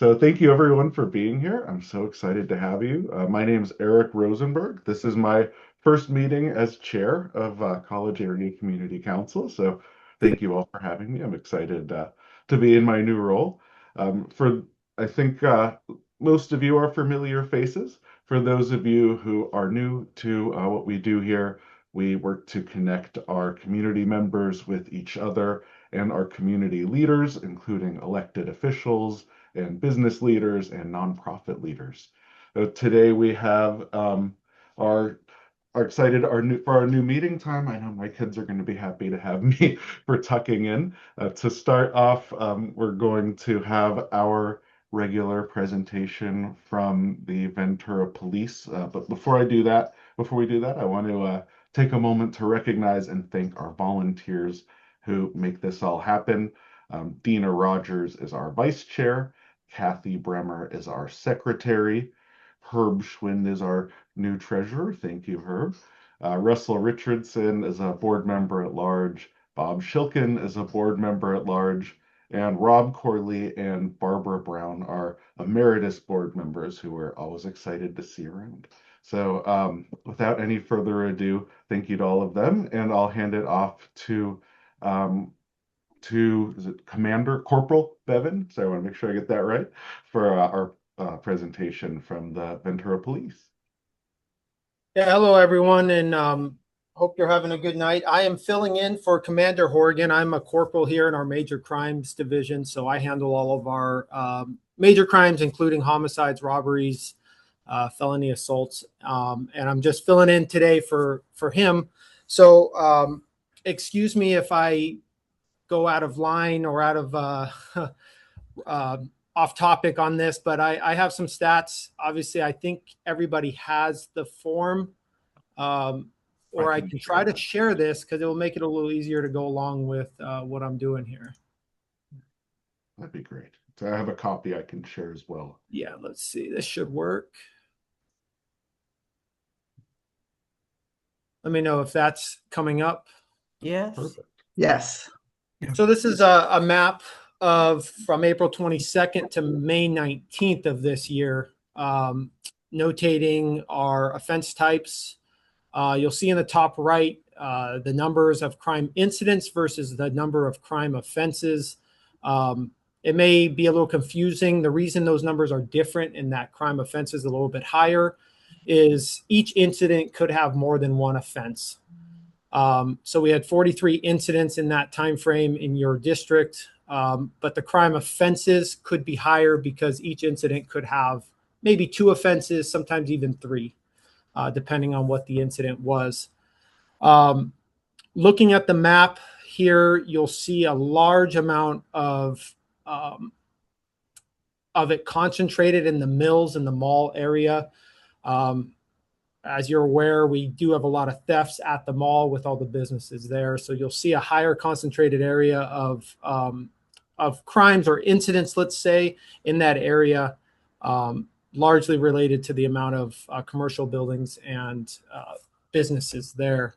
So thank you everyone for being here. I'm so excited to have you. My name's Eric Rosenberg. This is my first meeting as chair of College Area Community Council. So thank you all for having me. I'm excited to be in my new role. For I think most of you are familiar faces. For those of you who are new to what we do here, we work to connect our community members with each other and our community leaders, including elected officials and business leaders and nonprofit leaders. Today we have our are excited for our new meeting time. I know my kids are going to be happy to have me for tucking in. To start off, we're going to have our regular presentation from the Ventura Police. But before we do that, I want to take a moment to recognize and thank our volunteers who make this all happen. Dina Rogers is our vice chair. Kathy Bremer is our secretary. Herb Schwind is our new treasurer. Thank you, Herb. Russell Richardson is a board member at large. Bob Shilkin is a board member at large. And Rob Corley and Barbara Brown are emeritus board members who we're always excited to see around. So without any further ado, thank you to all of them. And I'll hand it off um, to is it Commander Corporal Bevan? So I want to make sure I get that right for our presentation from the Ventura Police. Yeah, hello everyone, and hope you're having a good night. I am filling in for Commander Hourigan. I'm a corporal here in our major crimes division, so I handle all of our major crimes, including homicides, robberies, felony assaults, and I'm just filling in today for him. So excuse me if I go out of line or out of off topic on this, but I have some stats. Obviously, I think everybody has the form, or I can try to share this because it will make it a little easier to go along with what I'm doing here. That'd be great. So I have a copy I can share as well. Yeah, let's see. This should work. Let me know if that's coming up. Yes. Perfect. Yes. So this is a map of from April 22nd to May 19th of this year, notating our offense types. You'll see in the top right the numbers of crime incidents versus the number of crime offenses. It may be a little confusing. The reason those numbers are different and that crime offense is a little bit higher is each incident could have more than one offense. So we had 43 incidents in that time frame in your district, but the crime offenses could be higher because each incident could have maybe 2 offenses, sometimes even 3, depending on what the incident was. Looking at the map here, you'll see a large amount of it concentrated in the Mills and the mall area. As you're aware, we do have a lot of thefts at the mall with all the businesses there. So you'll see a higher concentrated area of crimes or incidents, let's say, in that area, largely related to the amount of commercial buildings and businesses there.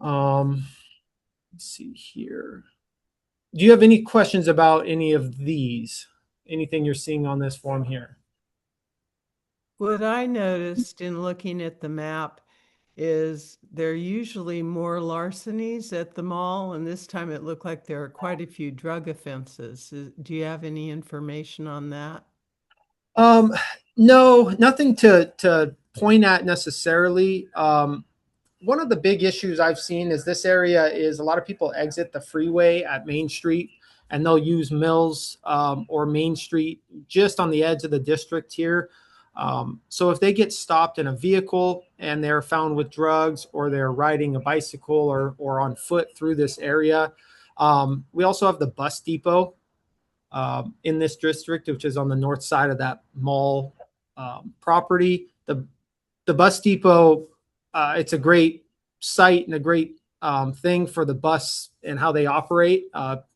Let's see here. Do you have any questions about any of these? Anything you're seeing on this form here? What I noticed in looking at the map is there are usually more larcenies at the mall, and this time it looked like there are quite a few drug offenses. Do you have any information on that? No, nothing to point at necessarily. One of the big issues I've seen is this area is a lot of people exit the freeway at Main Street and they'll use Mills or Main Street just on the edge of the district here. So if they get stopped in a vehicle and they're found with drugs or they're riding a bicycle or on foot through this area, we also have the bus depot in this district, which is on the north side of that mall property. The bus depot, it's a great site and a great thing for the bus and how they operate,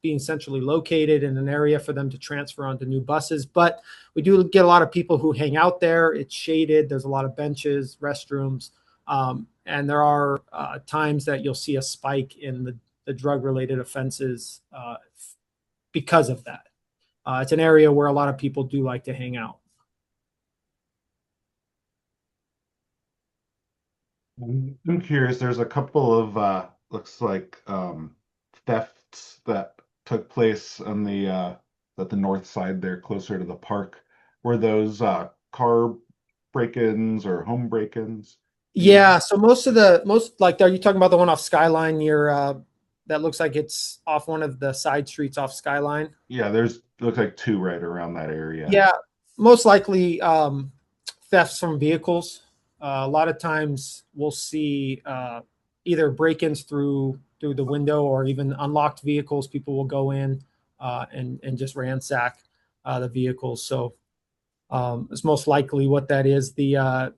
being centrally located in an area for them to transfer onto new buses. But we do get a lot of people who hang out there. It's shaded. There's a lot of benches, restrooms, and there are times that you'll see a spike in the drug-related offenses because of that. It's an area where a lot of people do like to hang out. I'm curious, there's a couple of looks like thefts that took place on the at the north side there, closer to the park. Were those car break-ins or home break-ins? Do you know? Yeah, so most like, are you talking about the one off Skyline near that looks like it's off one of the side streets off Skyline? Yeah, there's looks like two right around that area. Yeah, most likely thefts from vehicles. A lot of times we'll see either break-ins through the window or even unlocked vehicles. People will go in and just ransack the vehicles. So it's most likely what that is. The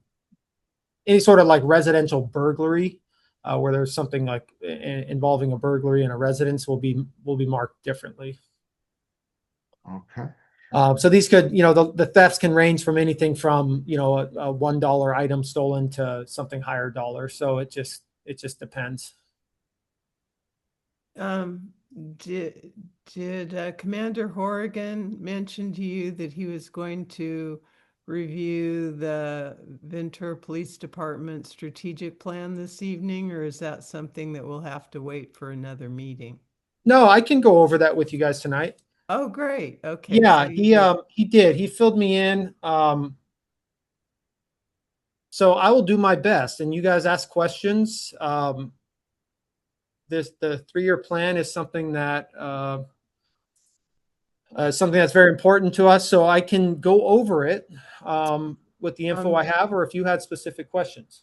any sort of like residential burglary, where there's something like involving a burglary in a residence will be marked differently. Okay. So these could, the thefts can range from anything from, a $1 item stolen to something higher dollar. So it just depends. Did Commander Hourigan mention to you that he was going to review the Ventura Police Department strategic plan this evening, or is that something that we'll have to wait for another meeting? No, I can go over that with you guys tonight. Oh, great. Okay. Yeah, So you did. he did. He filled me in. So I will do my best, and you guys ask questions. The 3-year plan is something that's very important to us. So I can go over it with the info I have, or if you had specific questions.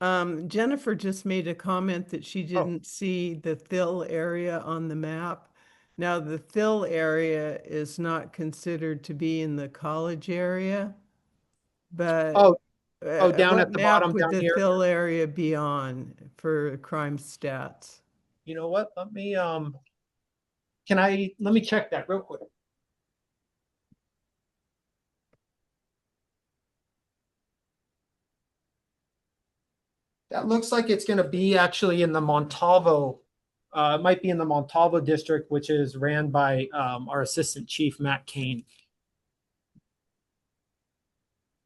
Jennifer just made a comment that she Oh. didn't see the Thill area on the map. Now, the Thill area is not considered to be in the college area, but Down what at the map bottom would down the here. Thill area be on for crime stats? You know what? Let me check that real quick. That looks like it's going to be actually in the Montalvo. It might be in the Montalvo district, which is ran by our assistant chief, Matt Kane.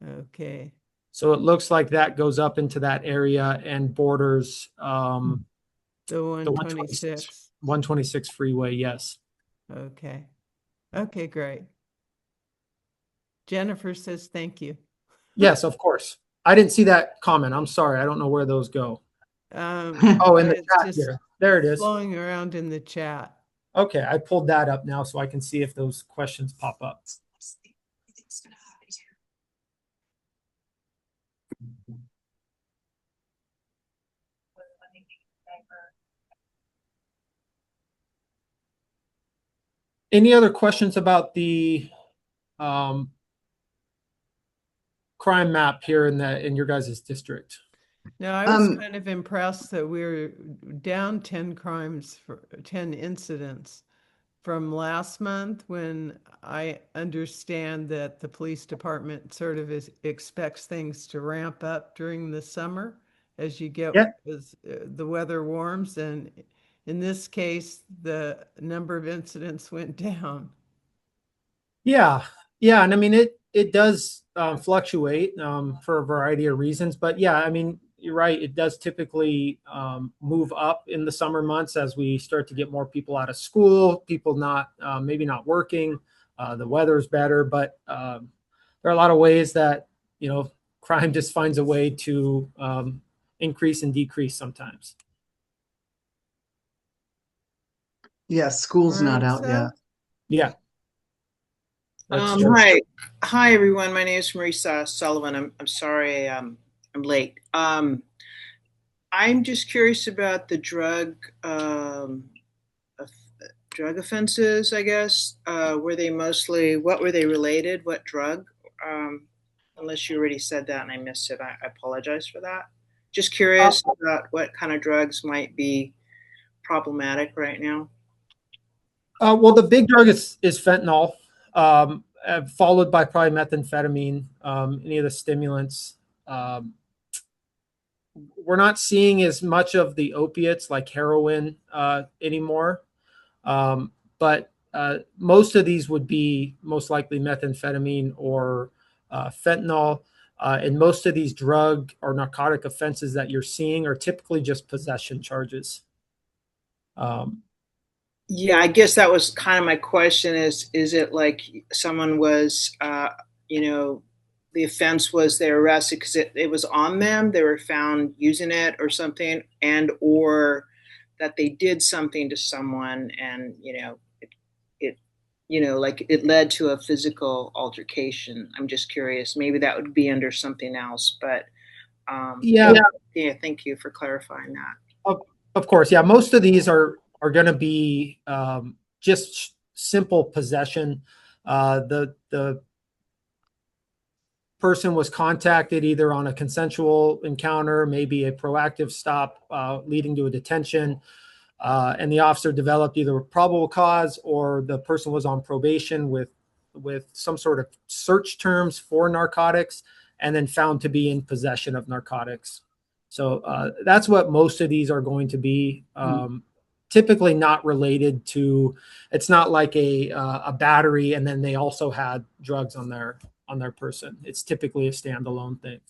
Okay. So it looks like that goes up into that area and borders The the 126. 126 freeway. Yes. Okay. Okay, great. Jennifer says thank you. Yes, of course. I didn't see that comment. I'm sorry. I don't know where those go. Oh, in the It's chat just here. There it is. flowing around in the chat. Okay, I pulled that up now so I can see if those questions pop up. Any other questions about the crime map here in your guys' district? No, I was kind of impressed that we're down 10 crimes for 10 incidents from last month, when I understand that the police department sort of expects things to ramp up during the summer as you get as the weather warms. And in this case, the number of incidents went down. Yeah, and I mean it does fluctuate for a variety of reasons, but yeah, I mean you're right. It does typically move up in the summer months as we start to get more people out of school, people not maybe not working. The weather's better, but there are a lot of ways that crime just finds a way to increase and decrease sometimes. Yeah, school's not out yet. Yeah. Hi everyone. My name is Marisa Sullivan. I'm sorry I'm late. I'm just curious about the drug offenses, I guess. What were they related? What drug? Unless you already said that and I missed it, I apologize for that. Just curious about what kind of drugs might be problematic right now. Well, the big drug is fentanyl, followed by probably methamphetamine, any of the stimulants. We're not seeing as much of the opiates like heroin anymore, but most of these would be most likely methamphetamine or fentanyl. And most of these drug or narcotic offenses that you're seeing are typically just possession charges. Yeah, I guess that was kind of my question is it like someone was, the offense was they were arrested because it was on them, they were found using it or something, and or that they did something to someone and, like it led to a physical altercation. I'm just curious. Maybe that would be under something else, but yeah, thank you for clarifying that. Of course, yeah. Most of these are going to be just simple possession. The person was contacted either on a consensual encounter, maybe a proactive stop leading to a detention, and the officer developed either a probable cause or the person was on probation with some sort of search terms for narcotics and then found to be in possession of narcotics. So that's what most of these are going to be. Typically not related to, it's not like a battery and then they also had drugs on their person. It's typically a standalone thing.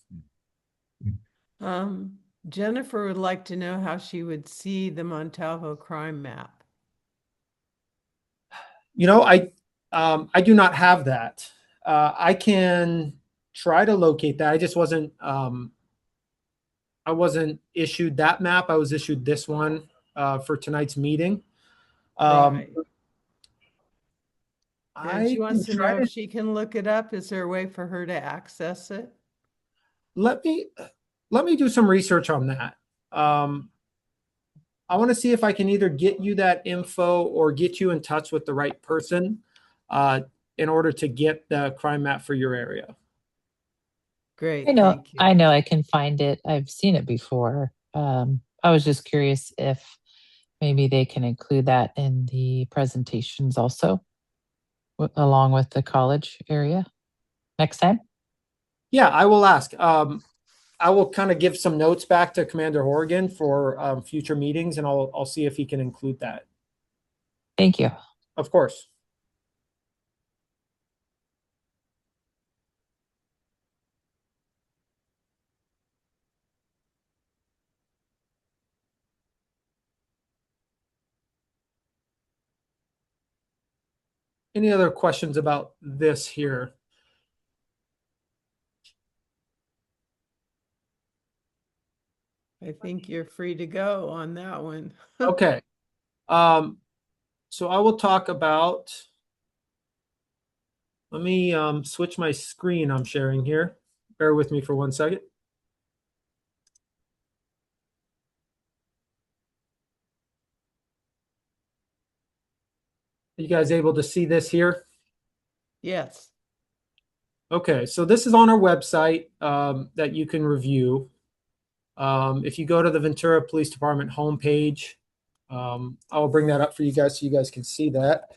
Jennifer would like to know how she would see the Montalvo crime map. I do not have that. I can try to locate that. I just wasn't issued that map. I was issued this one for tonight's meeting. Right. And she wants to know if she can look it up. Is there a way for her to access it? Let me do some research on that. I want to see if I can either get you that info or get you in touch with the right person in order to get the crime map for your area. Great. Thank you. I know I can find it. I've seen it before. I was just curious if maybe they can include that in the presentations also, along with the college area next time. Yeah, I will ask. I will kind of give some notes back to Commander Hourigan for future meetings, and I'll see if he can include that. Thank you. Of course. Any other questions about this here? I think you're free to go on that one. Okay. So I will talk about, let me switch my screen I'm sharing here. Bear with me for 1 second. Are you guys able to see this here? Yes. Okay, so this is on our website that you can review. If you go to the Ventura Police Department homepage, I will bring that up for you guys so you guys can see that.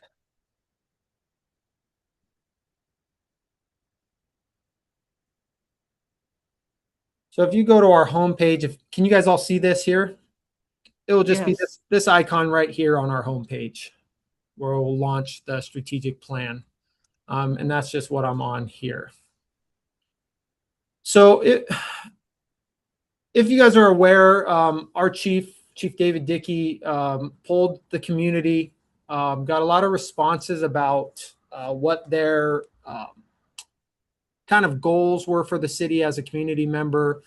So if you go to our homepage, can you guys all see this here? It will just be this icon right here on our homepage where we'll launch the strategic plan. And that's just what I'm on here. So if you guys are aware, our Chief David Dickey, polled the community, got a lot of responses about what their kind of goals were for the city as a community member,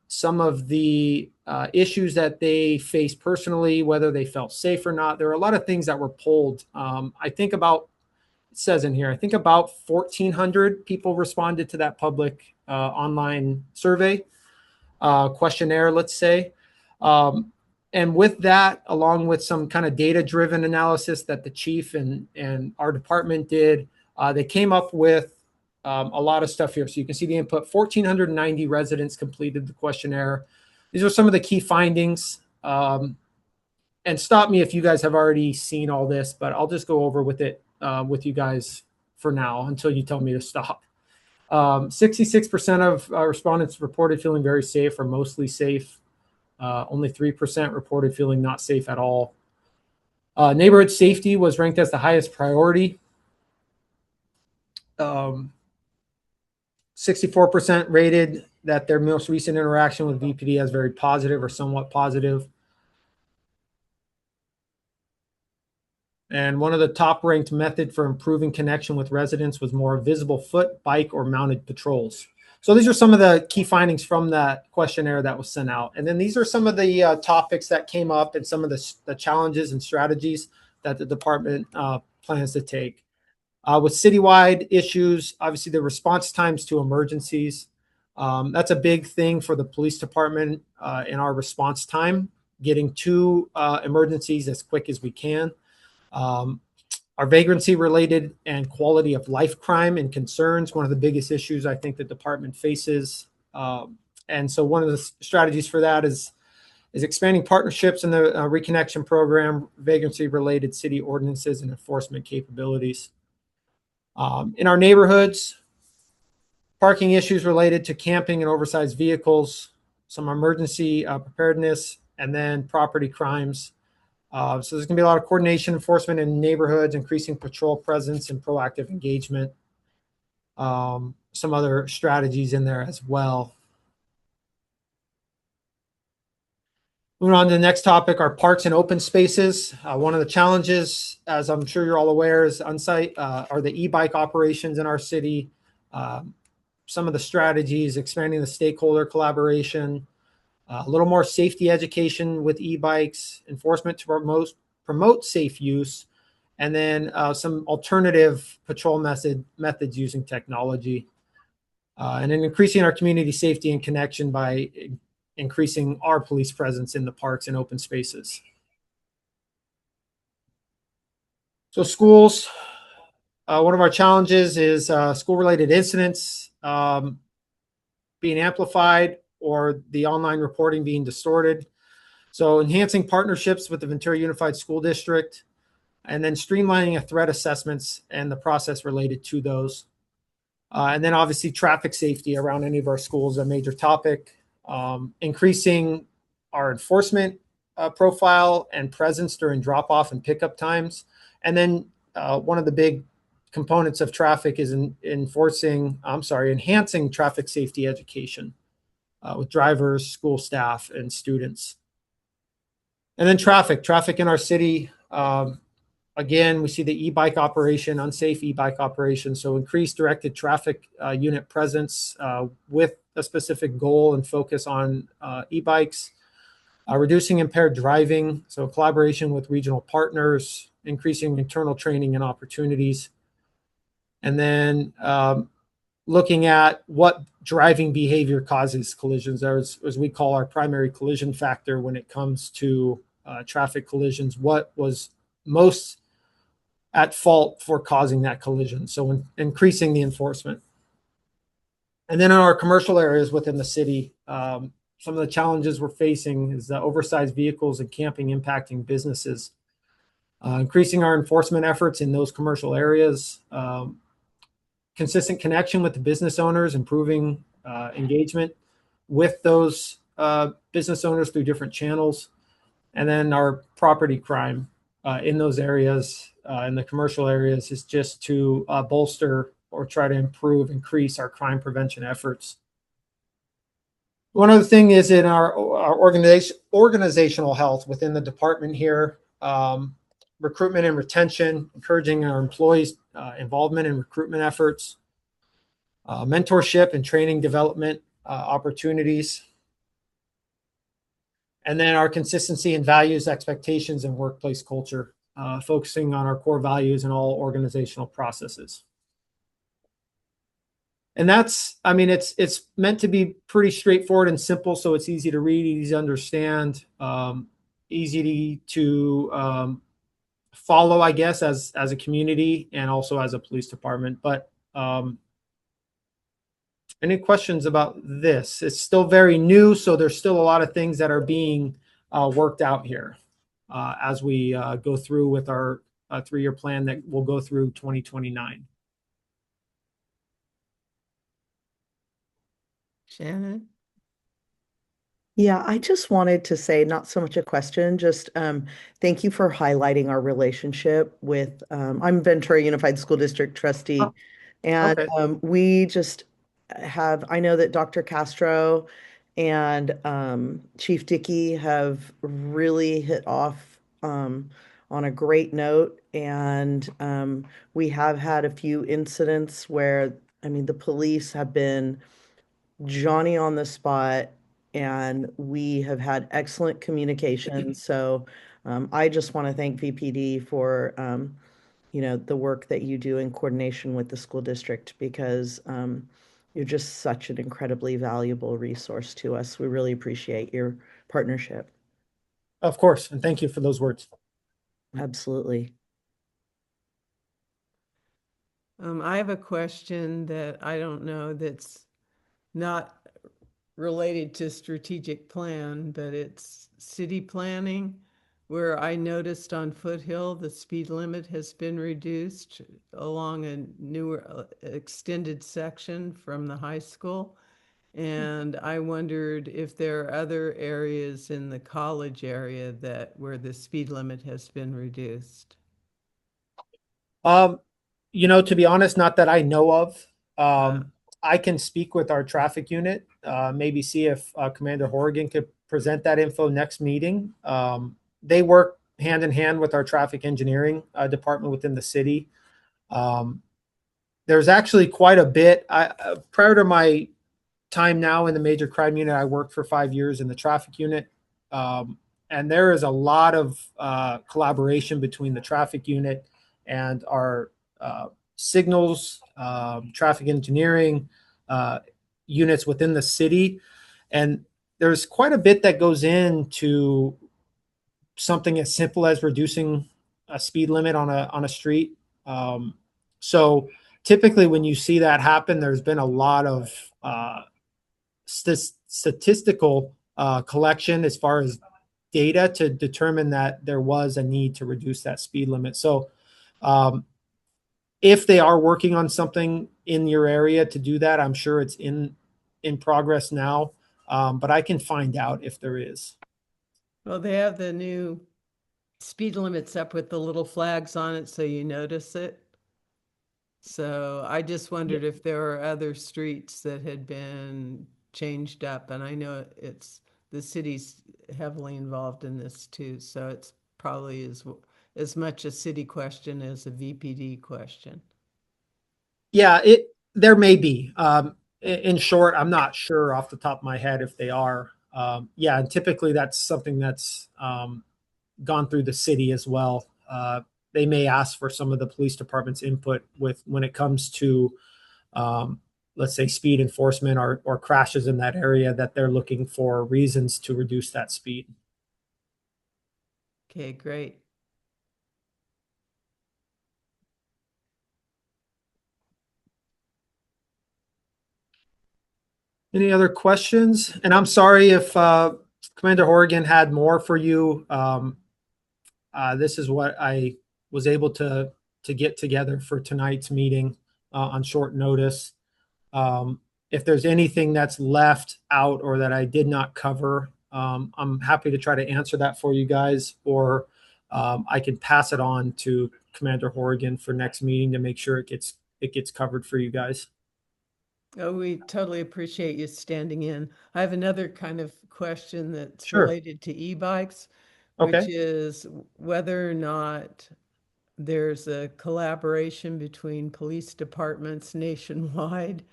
some of the issues that they faced personally, whether they felt safe or not. There are a lot of things that were polled. I think about, it says in here, I think about 1,400 people responded to that public online survey questionnaire, let's say. And with that, along with some kind of data-driven analysis that the chief and our department did, they came up with a lot of stuff here. So you can see the input. 1,490 residents completed the questionnaire. These are some of the key findings. And stop me if you guys have already seen all this, but I'll just go over with it with you guys for now until you tell me to stop. 66% of respondents reported feeling very safe or mostly safe. Only 3% reported feeling not safe at all. Neighborhood safety was ranked as the highest priority. 64% rated that their most recent interaction with VPD as very positive or somewhat positive. And one of the top ranked method for improving connection with residents was more visible foot, bike, or mounted patrols. So these are some of the key findings from that questionnaire that was sent out. And then these are some of the topics that came up and some of the challenges and strategies that the department plans to take. With citywide issues, obviously the response times to emergencies. That's a big thing for the police department in our response time, getting to emergencies as quick as we can. Our vagrancy related and quality of life crime and concerns, one of the biggest issues I think the department faces. And so one of the strategies for that is expanding partnerships in the reconnection program, vagrancy related city ordinances and enforcement capabilities. In our neighborhoods, parking issues related to camping and oversized vehicles, some emergency preparedness, and then property crimes. So there's going to be a lot of coordination enforcement in neighborhoods, increasing patrol presence and proactive engagement. Some other strategies in there as well. Moving on to the next topic, our parks and open spaces. One of the challenges, as I'm sure you're all aware, is are the e-bike operations in our city. Some of the strategies, expanding the stakeholder collaboration, a little more safety education with e-bikes, enforcement to promote safe use, and then some alternative patrol methods using technology. And then increasing our community safety and connection by increasing our police presence in the parks and open spaces. So schools, one of our challenges is school-related incidents being amplified or the online reporting being distorted. So enhancing partnerships with the Ventura Unified School District, and then streamlining threat assessments and the process related to those. And then obviously traffic safety around any of our schools, a major topic. Increasing our enforcement profile and presence during drop-off and pickup times. And then one of the big components of traffic is enhancing traffic safety education with drivers, school staff, and students. And then traffic in our city. Again, we see the e-bike operation, unsafe e-bike operation. So increased directed traffic unit presence with a specific goal and focus on e-bikes. Reducing impaired driving. So collaboration with regional partners, increasing internal training and opportunities. And then looking at what driving behavior causes collisions, as we call our primary collision factor when it comes to traffic collisions. What was most at fault for causing that collision? So increasing the enforcement. And then in our commercial areas within the city, some of the challenges we're facing is the oversized vehicles and camping impacting businesses. Increasing our enforcement efforts in those commercial areas. Consistent connection with the business owners, improving engagement with those business owners through different channels. And then our property crime in those areas, in the commercial areas, is just to bolster or try to increase our crime prevention efforts. One other thing is in our organizational health within the department here, recruitment and retention, encouraging our employees' involvement in recruitment efforts, mentorship and training development opportunities, and then our consistency in values, expectations, and workplace culture, focusing on our core values in all organizational processes. And that's, I mean, it's meant to be pretty straightforward and simple, so it's easy to read, easy to understand, easy to follow, I guess, as a community and also as a police department. But any questions about this? It's still very new, so there's still a lot of things that are being worked out here as we go through with our 3-year plan that will go through 2029. Shannon? Yeah, I just wanted to say, not so much a question, just thank you for highlighting our relationship with, I'm Ventura Unified School District Oh, trustee, and okay. we just have, I know that Dr. Castro and Chief Dickey have really hit off on a great note, and we have had a few incidents where, I mean, the police have been Johnny on the spot, and we have had excellent communication. So I just want to thank VPD for the work that you do in coordination with the school district because you're just such an incredibly valuable resource to us. We really appreciate your partnership. Of course, and thank you for those words. Absolutely. I have a question that I don't know that's not related to strategic plan, but it's city planning, where I noticed on Foothill the speed limit has been reduced along a newer extended section from the high school. And I wondered if there are other areas in the college area that where the speed limit has been reduced. Um, to be honest, not that I know of. Uh, I can speak with our traffic unit, maybe see if Commander Hourigan could present that info next meeting. They work hand in hand with our traffic engineering department within the city. Um, there's actually quite a bit. Prior to my time now in the major crime unit, I worked for 5 years in the traffic unit. And there is a lot of collaboration between the traffic unit and our signals, traffic engineering units within the city. And there's quite a bit that goes into something as simple as reducing a speed limit on a street. So typically, when you see that happen, there's been a lot of statistical collection as far as data to determine that there was a need to reduce that speed limit. So, if they are working on something in your area to do that, I'm sure it's in progress now. But I can find out if there is. well, they have the new speed limits up with the little flags on it so you notice it. So I just wondered if there were other streets that had been changed up. And I know it's the city's heavily involved in this too. So it's probably as much a city question as a VPD question. Yeah, there may be. In short, I'm not sure off the top of my head if they are. Yeah, and typically that's something that's gone through the city as well. They may ask for some of the police department's input with when it comes to, let's say, speed enforcement or crashes in that area that they're looking for reasons to reduce that speed. Okay, great. Any other questions? And I'm sorry if Commander Hourigan had more for you. This is what I was able to get together for tonight's meeting on short notice. If there's anything that's left out or that I did not cover, I'm happy to try to answer that for you guys, or I can pass it on to Commander Hourigan for next meeting to make sure it gets covered for you guys. Oh, we totally appreciate you standing in. I have another kind of question that's Sure. related to e-bikes, Okay. which is whether or not there's a collaboration between police departments nationwide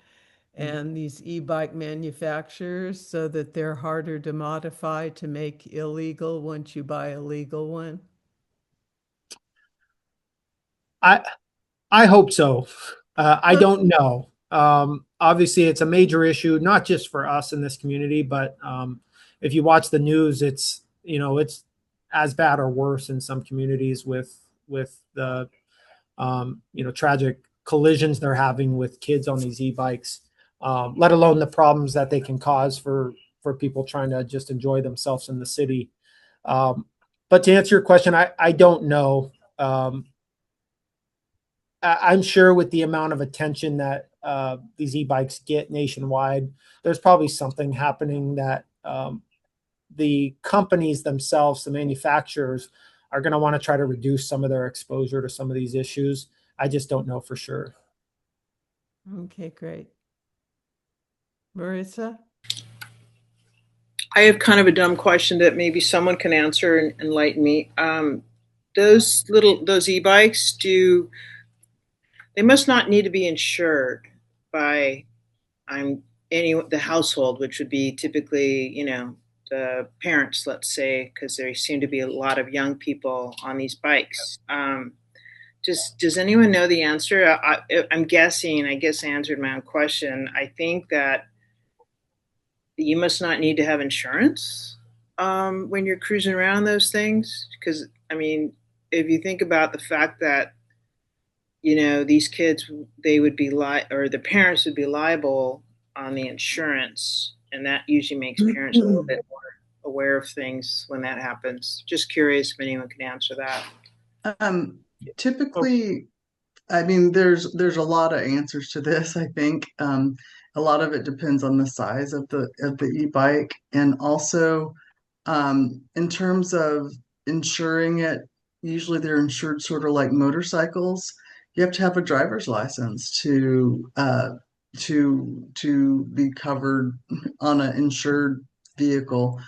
and these e-bike manufacturers so that they're harder to modify to make illegal once you buy a legal one. I hope so. I don't know. Obviously, it's a major issue, not just for us in this community, but if you watch the news, it's as bad or worse in some communities with the tragic collisions they're having with kids on these e-bikes, let alone the problems that they can cause for people trying to just enjoy themselves in the city. But to answer your question, I don't know. I'm sure with the amount of attention that these e-bikes get nationwide, there's probably something happening that the companies themselves, the manufacturers, are going to want to try to reduce some of their exposure to some of these issues. I just don't know for sure. Okay, great. Marissa? I have kind of a dumb question that maybe someone can answer and enlighten me. Those e-bikes, they must not need to be insured by the household, which would be typically, the parents, let's say, because there seem to be a lot of young people on these bikes. Does anyone know the answer? I'm guessing. I guess I answered my own question. I think that you must not need to have insurance when you're cruising around those things, because if you think about the fact that these kids, they would be or the parents would be liable on the insurance, and that usually makes parents a little bit more aware of things when that happens. Just curious if anyone can answer that. Typically, there's a lot of answers to this. I think a lot of it depends on the size of the e-bike, and also in terms of insuring it. Usually, they're insured sort of like motorcycles. You have to have a driver's license to be covered on an insured vehicle.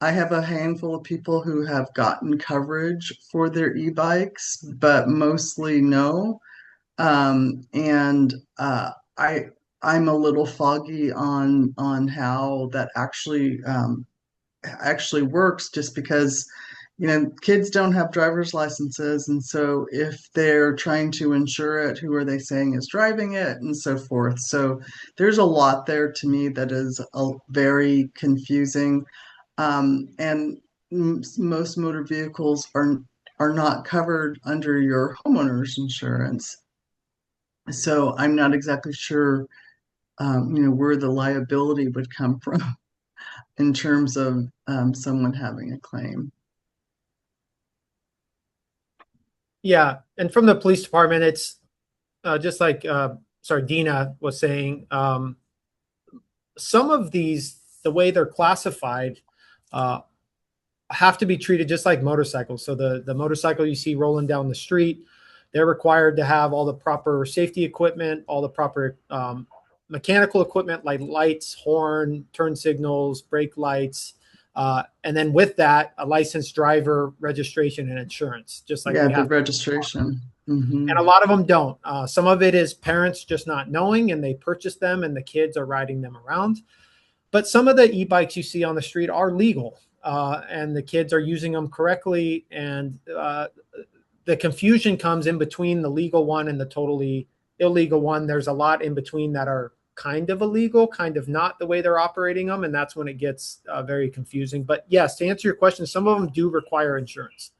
I have a handful of people who have gotten coverage for their e-bikes, but mostly no. And I'm a little foggy on how that actually works, just because kids don't have driver's licenses, and so if they're trying to insure it, who are they saying is driving it, and so forth. So there's a lot there to me that is very confusing. And most motor vehicles are not covered under your homeowner's insurance. So I'm not exactly sure, where the liability would come from in terms of someone having a claim. Yeah, and from the police department, it's just like Dina was saying. Some of these, the way they're classified, have to be treated just like motorcycles. So the motorcycle you see rolling down the street, they're required to have all the proper safety equipment, all the proper mechanical equipment like lights, horn, turn signals, brake lights. And then with that, a licensed driver, registration, and insurance, just like the registration. Mm-hmm. And a lot of them don't. Some of it is parents just not knowing, and they purchase them, and the kids are riding them around. But some of the e-bikes you see on the street are legal, and the kids are using them correctly. And the confusion comes in between the legal one and the totally illegal one. There's a lot in between that are kind of illegal, kind of not the way they're operating them. And that's when it gets very confusing. But yes, to answer your question, some of them do require insurance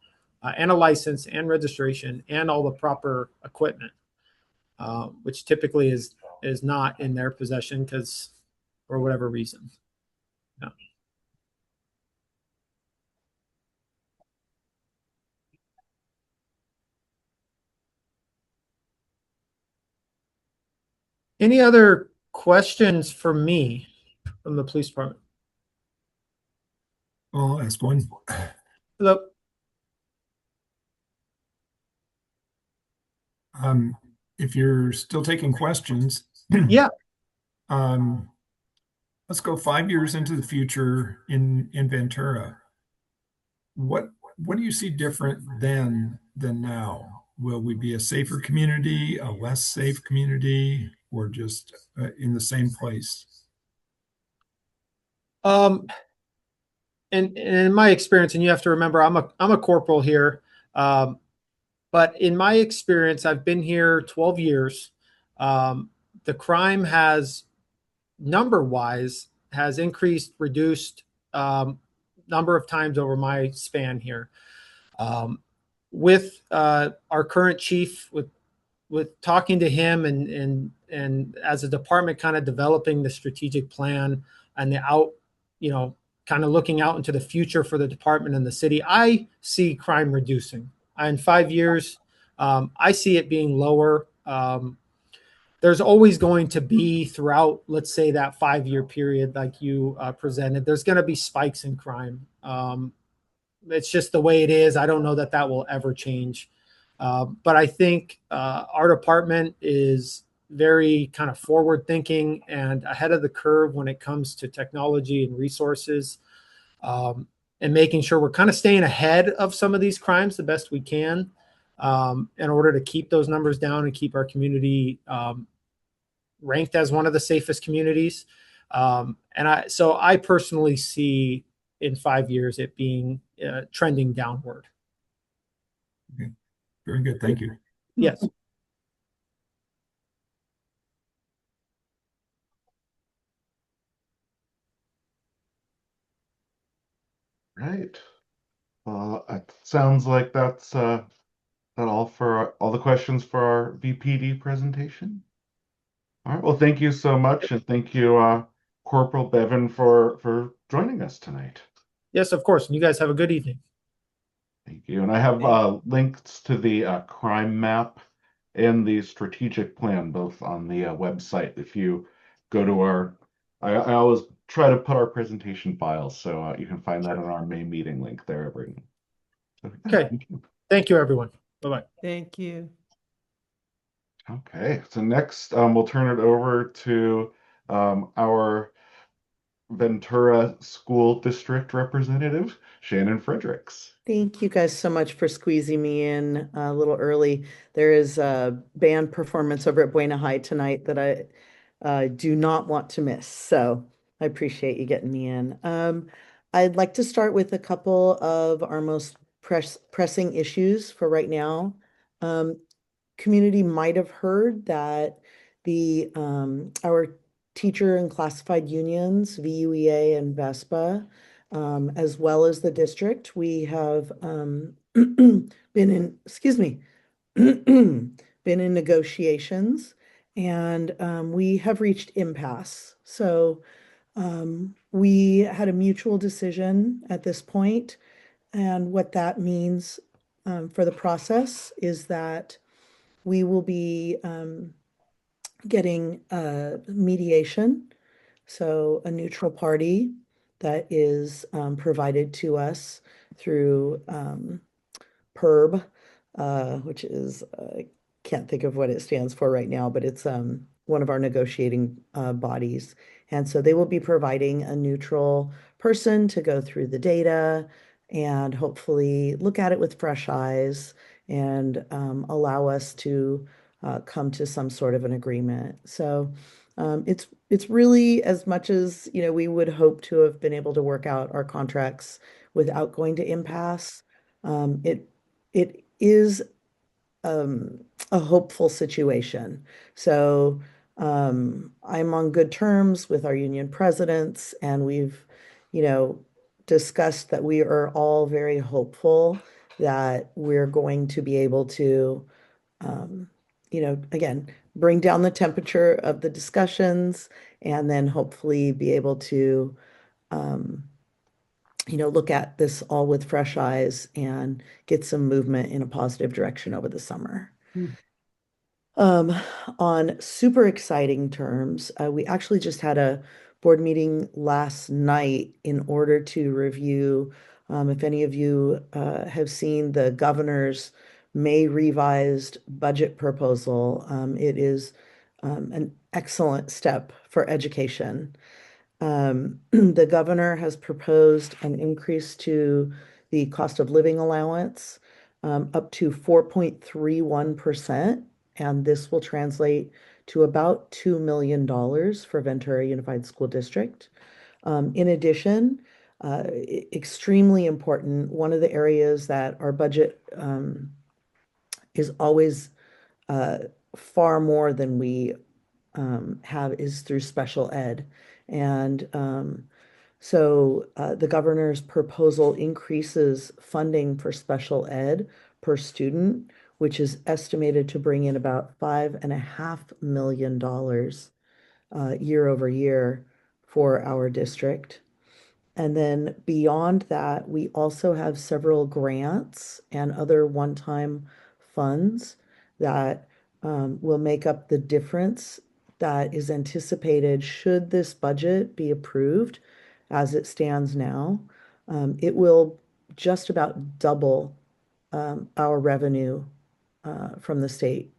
and a license and registration and all the proper equipment, which typically is not in their possession because for whatever reason. Yeah. Any other questions for me from the police department? I'll ask one. Hello. If you're still taking questions, yeah. Let's go 5 years into the future in Ventura. What do you see different then than now? Will we be a safer community, a less safe community, or just in the same place? And in my experience, and you have to remember, I'm a corporal here, but in my experience, I've been here 12 years. The crime has, number-wise, has increased, reduced number of times over my span here. With our current chief, with talking to him and as a department kind of developing the strategic plan and kind of looking out into the future for the department and the city, I see crime reducing. In 5 years, I see it being lower. There's always going to be throughout, let's say, that 5 year period, like you presented, there's going to be spikes in crime. It's just the way it is. I don't know that that will ever change. But I think our department is very kind of forward thinking and ahead of the curve when it comes to technology and resources, and making sure we're kind of staying ahead of some of these crimes the best we can, in order to keep those numbers down and keep our community ranked as one of the safest communities. So I personally see in 5 years it being trending downward. Okay. Very good. Thank you. Yes. Right. It sounds like that's that all for all the questions for our VPD presentation. All right. Well, thank you so much, and thank you, Corporal Bevan, for joining us tonight. Yes, of course. And you guys have a good evening. Thank you. And I have links to the crime map and the strategic plan both on the website. If you go to I always try to put our presentation files, so you can find that on our main meeting link there, everyone. So, yeah, Okay. Thank you, everyone. Bye-bye. Thank you. Okay, so next we'll turn it over to our Ventura School District Representative, Shannon Fredericks. Thank you guys so much for squeezing me in a little early. There is a band performance over at Buena High tonight that I do not want to miss. So I appreciate you getting me in. I'd like to start with a couple of our most pressing issues for right now. Community might have heard that our teacher and classified unions, VUEA and VESPA, as well as the district, we have been in, been in negotiations, and we have reached impasse. So we had a mutual decision at this point, and what that means for the process is that we will be getting mediation, so a neutral party that is provided to us through PERB, which is, I can't think of what it stands for right now, but it's one of our negotiating bodies. And so they will be providing a neutral person to go through the data and hopefully look at it with fresh eyes and allow us to come to some sort of an agreement. So it's really as much as, you know, we would hope to have been able to work out our contracts without going to impasse. It is a hopeful situation. So I'm on good terms with our union presidents, and we've, you know, discussed that we are all very hopeful that we're going to be able to, you know, again, bring down the temperature of the discussions and then hopefully be able to, you know, look at this all with fresh eyes and get some movement in a positive direction over the summer. On super exciting terms, we actually just had a board meeting last night in order to review, if any of you have seen the governor's May revised budget proposal. It is an excellent step for education. The governor has proposed an increase to the cost of living allowance up to 4.31%, and this will translate to about $2 million for Ventura Unified School District. In addition, extremely important, one of the areas that our budget is always far more than we have is through special ed. And so the governor's proposal increases funding for special ed per student, which is estimated to bring in about $5.5 million year over year for our district. And then beyond that, we also have several grants and other one-time funds that will make up the difference that is anticipated should this budget be approved as it stands now. It will just about double our revenue from the state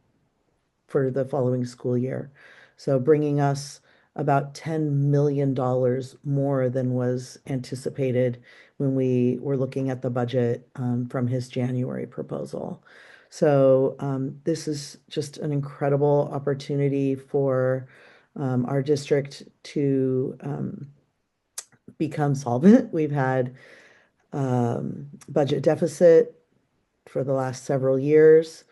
for the following school year. So bringing us about $10 million more than was anticipated when we were looking at the budget from his January proposal. So this is just an incredible opportunity for our district to become solvent. We've had budget deficit for the last several years,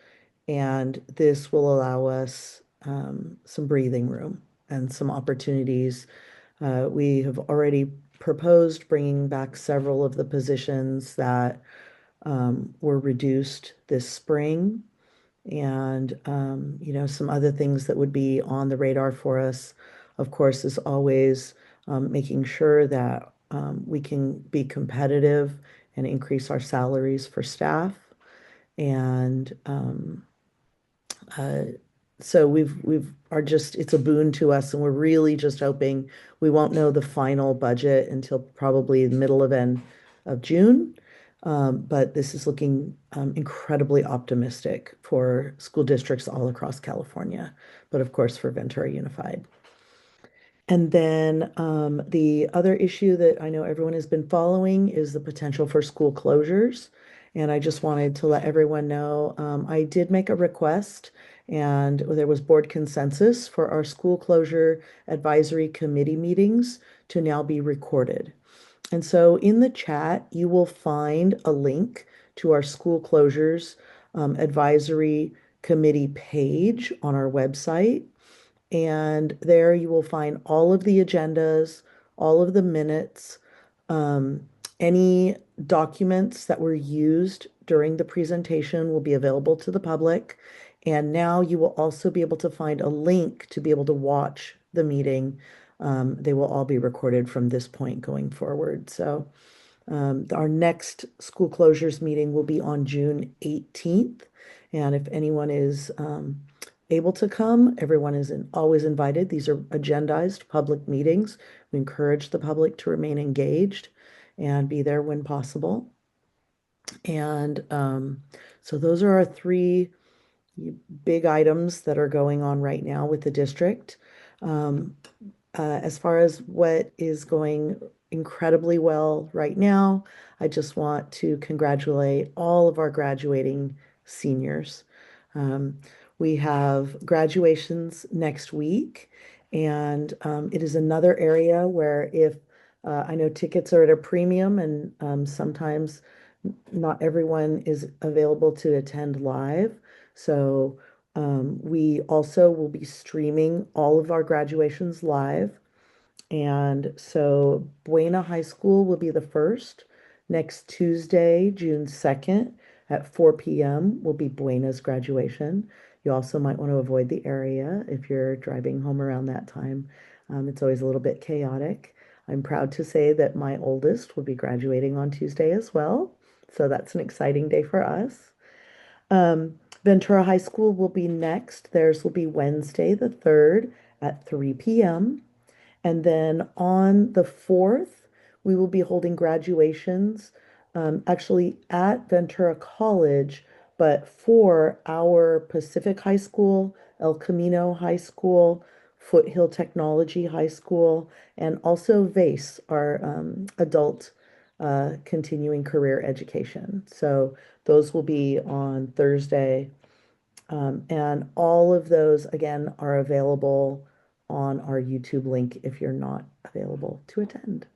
and this will allow us some breathing room and some opportunities. We have already proposed bringing back several of the positions that were reduced this spring, and some other things that would be on the radar for us, of course, is always making sure that we can be competitive and increase our salaries for staff. And so we've are just, it's a boon to us, and we're really just hoping we won't know the final budget until probably the middle of June. But this is looking incredibly optimistic for school districts all across California, but of course for Ventura Unified. And then the other issue that I know everyone has been following is the potential for school closures. And I just wanted to let everyone know I did make a request, and there was board consensus for our school closure advisory committee meetings to now be recorded. And so in the chat, you will find a link to our school closures advisory committee page on our website. And there you will find all of the agendas, all of the minutes, any documents that were used during the presentation will be available to the public. And now you will also be able to find a link to be able to watch the meeting. They will all be recorded from this point going forward. So our next school closures meeting will be on June 18th. And if anyone is able to come, everyone is always invited. These are agendized public meetings. We encourage the public to remain engaged and be there when possible. And so those are our three big items that are going on right now with the district. As far as what is going incredibly well right now, I just want to congratulate all of our graduating seniors. We have graduations next week, and it is another area where if I know tickets are at a premium, and sometimes not everyone is available to attend live. So we also will be streaming all of our graduations live. And so Buena High School will be the first. Next Tuesday, June 2nd at 4 p.m. will be Buena's graduation. You also might want to avoid the area if you're driving home around that time. It's always a little bit chaotic. I'm proud to say that my oldest will be graduating on Tuesday as well. So that's an exciting day for us. Ventura High School will be next. Theirs will be Wednesday, the 3rd at 3 p.m. And then on the 4th, we will be holding graduations actually at Ventura College, but for our Pacific High School, El Camino High School, Foothill Technology High School, and also VACE, our adult continuing career education. So those will be on Thursday. And all of those, again, are available on our YouTube link if you're not available to attend.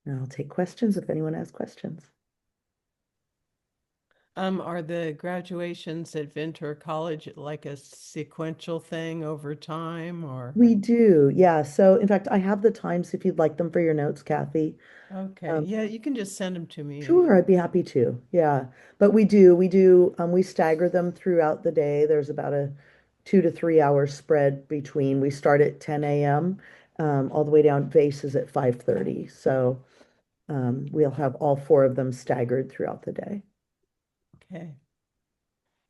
And I'll take questions if anyone has questions. Are the graduations at Ventura College like a sequential thing over time, or? We do, yeah. So in fact, I have the times if you'd like them for your notes, Kathy. Okay, yeah, you can just send them to me. Sure, I'd be happy to. Yeah. But we stagger them throughout the day. There's about a 2 to 3 hour spread between. We start at 10 a.m. All the way down. VACE is at 5:30. So we'll have all four of them staggered throughout the day. Okay.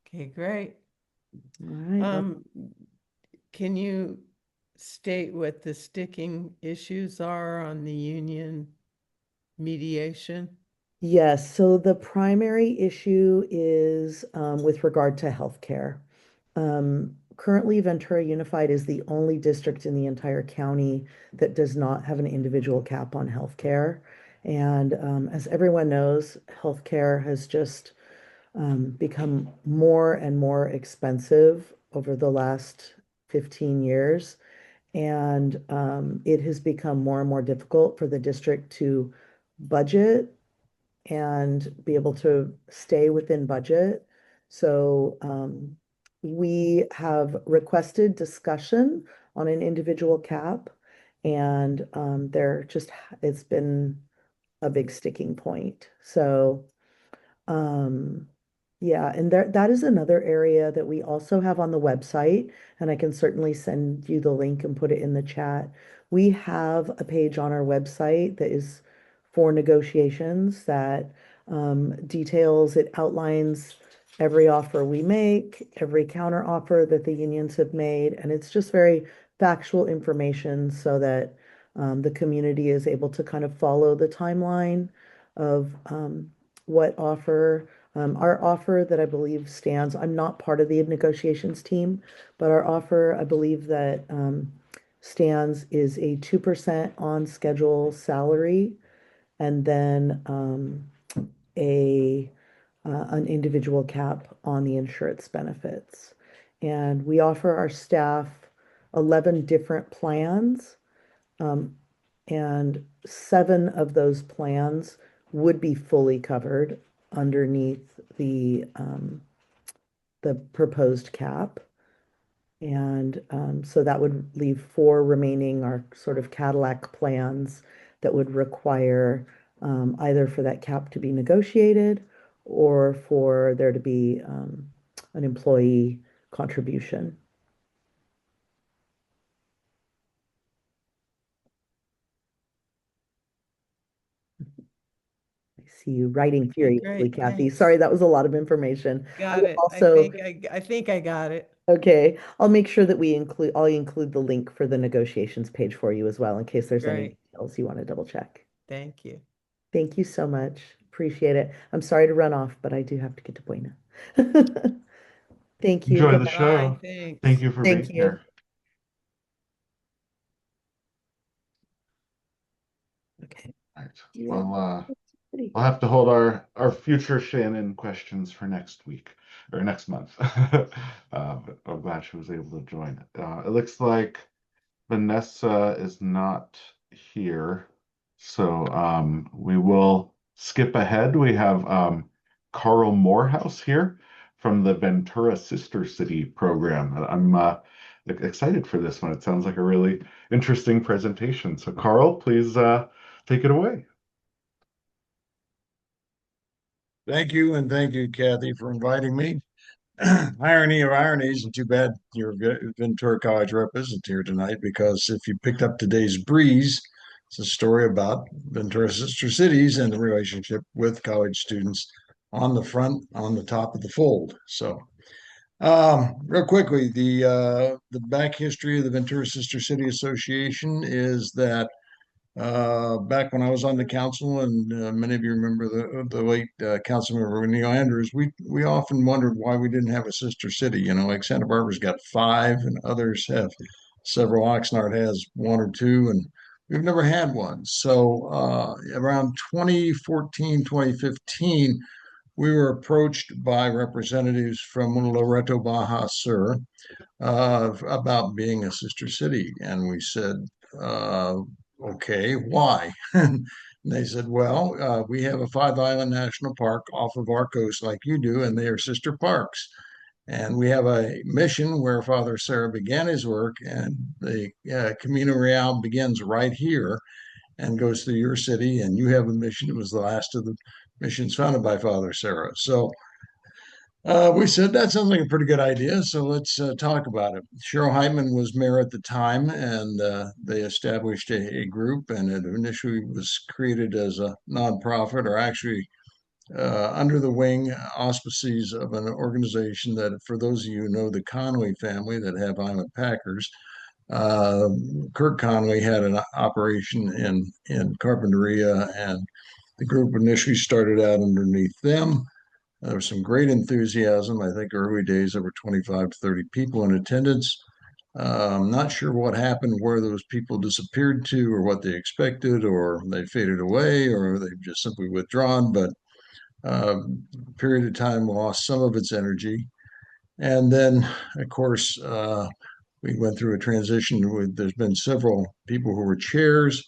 Okay, great. All right. Can you state what the sticking issues are on the union mediation? Yes, so the primary issue is with regard to healthcare. Currently, Ventura Unified is the only district in the entire county that does not have an individual cap on healthcare. And as everyone knows, healthcare has just become more and more expensive over the last 15 years. And it has become more and more difficult for the district to budget and be able to stay within budget. So we have requested discussion on an individual cap, and it's been a big sticking point. So yeah, and that is another area that we also have on the website, and I can certainly send you the link and put it in the chat. We have a page on our website that is for negotiations that details, it outlines every offer we make, every counter offer that the unions have made, and it's just very factual information so that the community is able to kind of follow the timeline of what offer. Our offer that I believe stands, I'm not part of the negotiations team, but our offer, I believe that stands is a 2% on schedule salary and then an individual cap on the insurance benefits. And we offer our staff 11 different plans, and 7 of those plans would be fully covered underneath the proposed cap. And so that would leave 4 remaining, our sort of Cadillac plans that would require either for that cap to be negotiated or for there to be an employee contribution. I see you writing furiously, Great, Kathy. thanks. Sorry, that was a lot of information. Got it. Also, I think I got it. okay, I'll make sure that I'll include the link for the negotiations page for you as well, in case there's any Great. details you want to double check. Thank you. Thank you so much. Appreciate it. I'm sorry to run off, but I do have to get to Buena. Thank you. Enjoy the Goodbye. show. Bye, thanks. Thank you for Thank being you. here. Okay. All right. Yeah. Well, Pretty. we'll have to hold our future Shannon questions for next week or next month. But I'm glad she was able to join. It looks like Vanessa is not here, so we will skip ahead. We have Carl Morehouse here from the Ventura Sister City program. I'm excited for this one. It sounds like a really interesting presentation. So Carl, please take it away. Thank you, and thank you, Kathy, for inviting me. Irony of ironies, and too bad your Ventura College rep isn't here tonight, because if you picked up today's breeze, it's a story about Ventura Sister Cities and the relationship with college students on the top of the fold. So, real quickly, the back history of the Ventura Sister City Association is that back when I was on the council, and many of you remember the late Councilmember Neil Andrews, we often wondered why we didn't have a sister city. You know, like Santa Barbara's got 5, and others have several. Oxnard has 1 or 2, and we've never had one. So around 2014, 2015, we were approached by representatives from Loreto Baja Sur about being a sister city, and we said, okay, why? And they said, well, we have a 5-island national park off of our coast like you do, and they are sister parks. And we have a mission where Father Serra began his work, and the Camino Real begins right here and goes through your city, and you have a mission. It was the last of the missions founded by Father Serra. So we said that sounds like a pretty good idea, so let's talk about it. Cheryl Heitman was mayor at the time, and they established a group, and it initially was created as a nonprofit, or actually under the wing auspices of an organization that, for those of you who know the Conway family that have Island Packers, Kirk Conway had an operation in Carpinteria, and the group initially started out underneath them. There was some great enthusiasm. I think early days, over 25 to 30 people in attendance. I'm not sure what happened, where those people disappeared to, or what they expected, or they faded away, or they've just simply withdrawn. But period of time lost some of its energy. And then, of course, we went through a transition with, there's been several people who were chairs.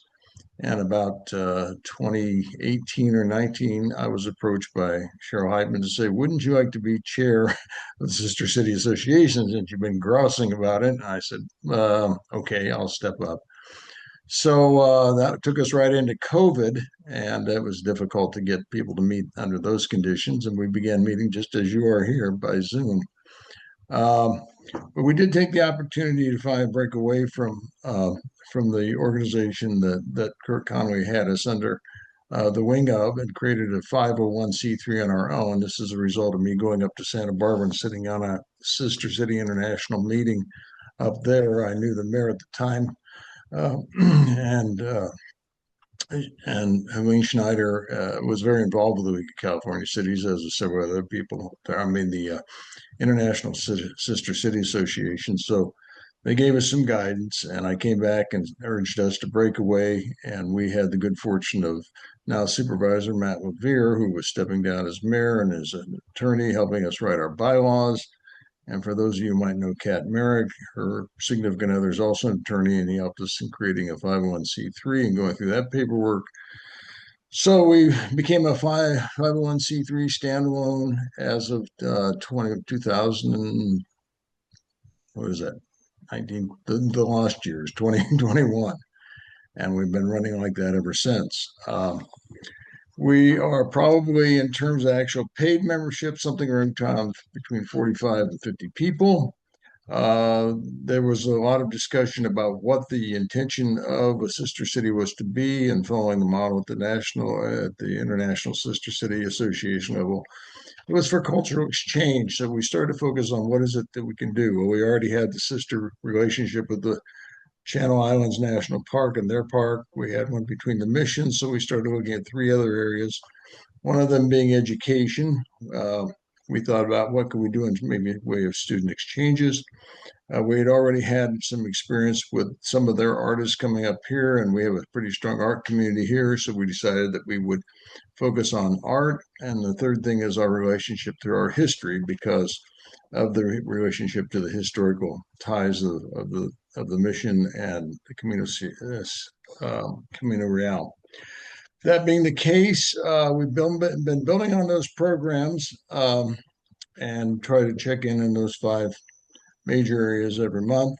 And about 2018 or 19, I was approached by Cheryl Heitman to say, wouldn't you like to be chair of the Sister City Association since you've been grousing about it? And I said, okay, I'll step up. So that took us right into COVID, and it was difficult to get people to meet under those conditions. And we began meeting just as you are here by Zoom. But we did take the opportunity to finally break away from the organization that Kirk Conway had us under the wing of, and created a 501c3 on our own. This is a result of me going up to Santa Barbara and sitting on a Sister City International meeting up there. I knew the mayor at the time, and Helene Schneider was very involved with the League of California Cities, as are several other people. I mean, the International Sister City Association. So they gave us some guidance, and I came back and urged us to break away. And we had the good fortune of now Supervisor Matt Levere, who was stepping down as mayor and as an attorney, helping us write our bylaws. And for those of you who might know Kat Merrick, her significant other is also an attorney, and he helped us in creating a 501c3 and going through that paperwork. So we became a 501c3 standalone as of 2000 and what is that? 19, the last year's 2021. And we've been running like that ever since. We are probably, in terms of actual paid membership, something around between 45 and 50 people. There was a lot of discussion about what the intention of a sister city was to be, and following the model at the International Sister City Association level. It was for cultural exchange. So we started to focus on what is it that we can do. Well, we already had the sister relationship with the Channel Islands National Park and their park. We had one between the missions. So we started looking at 3 other areas, one of them being education. We thought about what could we do in maybe a way of student exchanges. We had already had some experience with some of their artists coming up here, and we have a pretty strong art community here. So we decided that we would focus on art. And the third thing is our relationship to our history, because of the relationship to the historical ties of the mission and the Camino Real. That being the case, we've been building on those programs and try to check in those 5 major areas every month.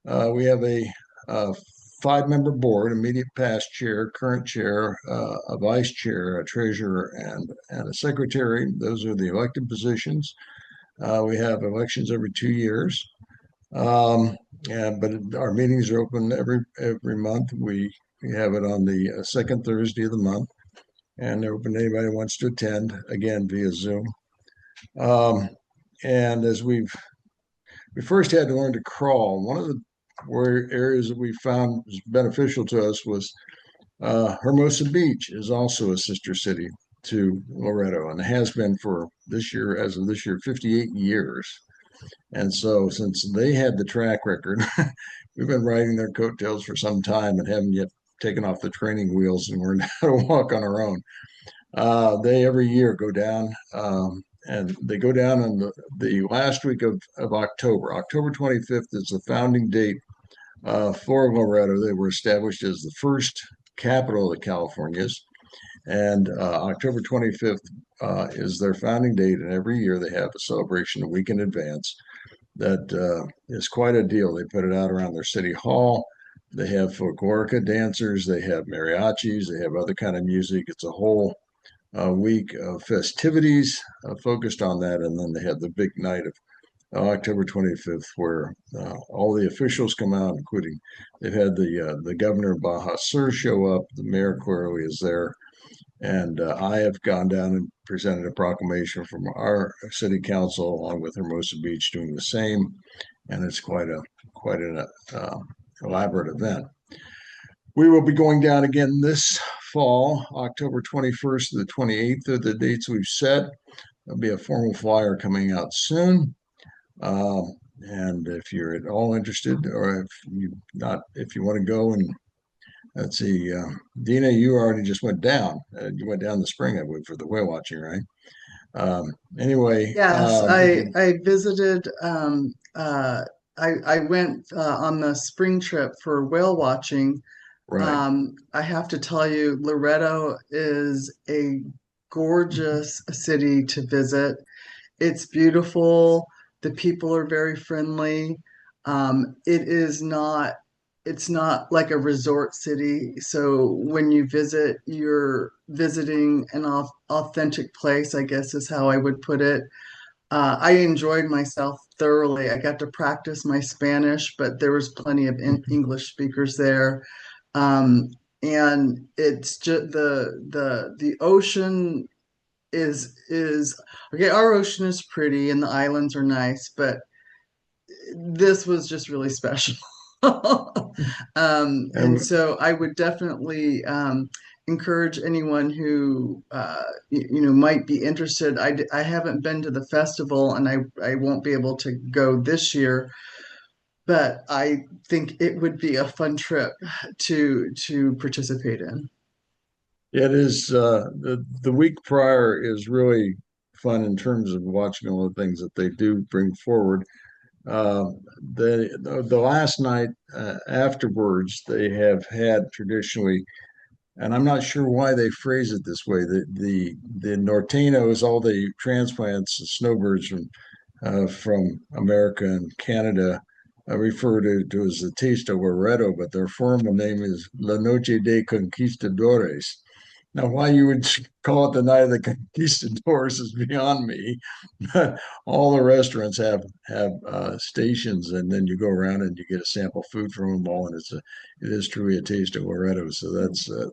We have a 5-member board: immediate past chair, current chair, a vice chair, a treasurer, and a secretary. Those are the elected positions. We have elections every 2 years. But our meetings are open every month. We have it on the second Thursday of the month, and they're open to anybody who wants to attend, again via Zoom. And as we first had to learn to crawl, one of the areas that we found was beneficial to us was Hermosa Beach is also a sister city to Loretto, and has been for this year, as of this year, 58 years. And so since they had the track record, we've been riding their coattails for some time and haven't yet taken off the training wheels and learned how to walk on our own. They every year go down, and they go down on the last week of October. October 25th is the founding date for Loretto. They were established as the first capital of the Californias. And October 25th is their founding date. And every year they have a celebration a week in advance. That is quite a deal. They put it out around their city hall. They have folklorica dancers. They have mariachis. They have other kind of music. It's a whole week of festivities focused on that. And then they have the big night of October 25th, where all the officials come out, including they've had the governor of Baja Sur show up. The mayor clearly is there. And I have gone down and presented a proclamation from our city council, along with Hermosa Beach doing the same. And it's quite quite an elaborate event. We will be going down again this fall, October 21st to the 28th are the dates we've set. There'll be a formal flyer coming out soon. And if you're at all interested, or if you want to go and let's see, Dina, you already just went down. You went down the spring, I believe, for the whale watching, right? Anyway, Yes, I visited. I went on the spring trip for whale watching. right. I have to tell you, Loretto is a gorgeous city to visit. It's beautiful. The people are very friendly. It's not like a resort city. So when you visit, you're visiting an authentic place, I guess is how I would put it. I enjoyed myself thoroughly. I got to practice my Spanish, but there was plenty of English speakers there. Um, and it's just the ocean is okay. Our ocean is pretty and the islands are nice, but this was just really special. And so I would definitely encourage anyone who might be interested. I haven't been to the festival and I won't be able to go this year, but I think it would be a fun trip to participate in. It is the week prior is really fun in terms of watching all the things that they do bring forward. The last night afterwards, they have had traditionally, and I'm not sure why they phrase it this way. The Norteños, all the transplants, the snowbirds from America and Canada, refer to as the Taste of Loreto, but their formal name is La Noche de Conquistadores. Now, why you would call it the Night of the Conquistadors is beyond me. But all the restaurants have stations, and then you go around and you get a sample food from them all, and it is truly a taste of Loreto. So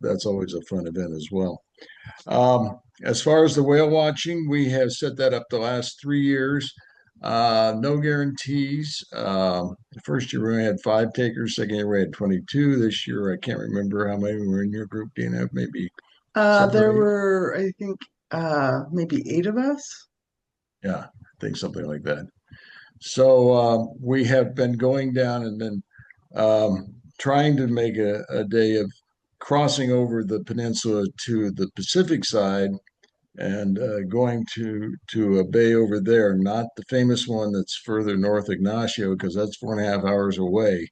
that's always a fun event as well. As far as the whale watching, we have set that up the last 3 years. No guarantees. The first year we had 5 takers. Second year we had 22. This year I can't remember how many were in your group, Dina. Maybe. There were, I think, maybe 8 of us. Yeah, I think something like that. So we have been going down and then trying to make a day of crossing over the peninsula to the Pacific side and going to a bay over there, not the famous one that's further north, Ignacio, because that's 4.5 hours away.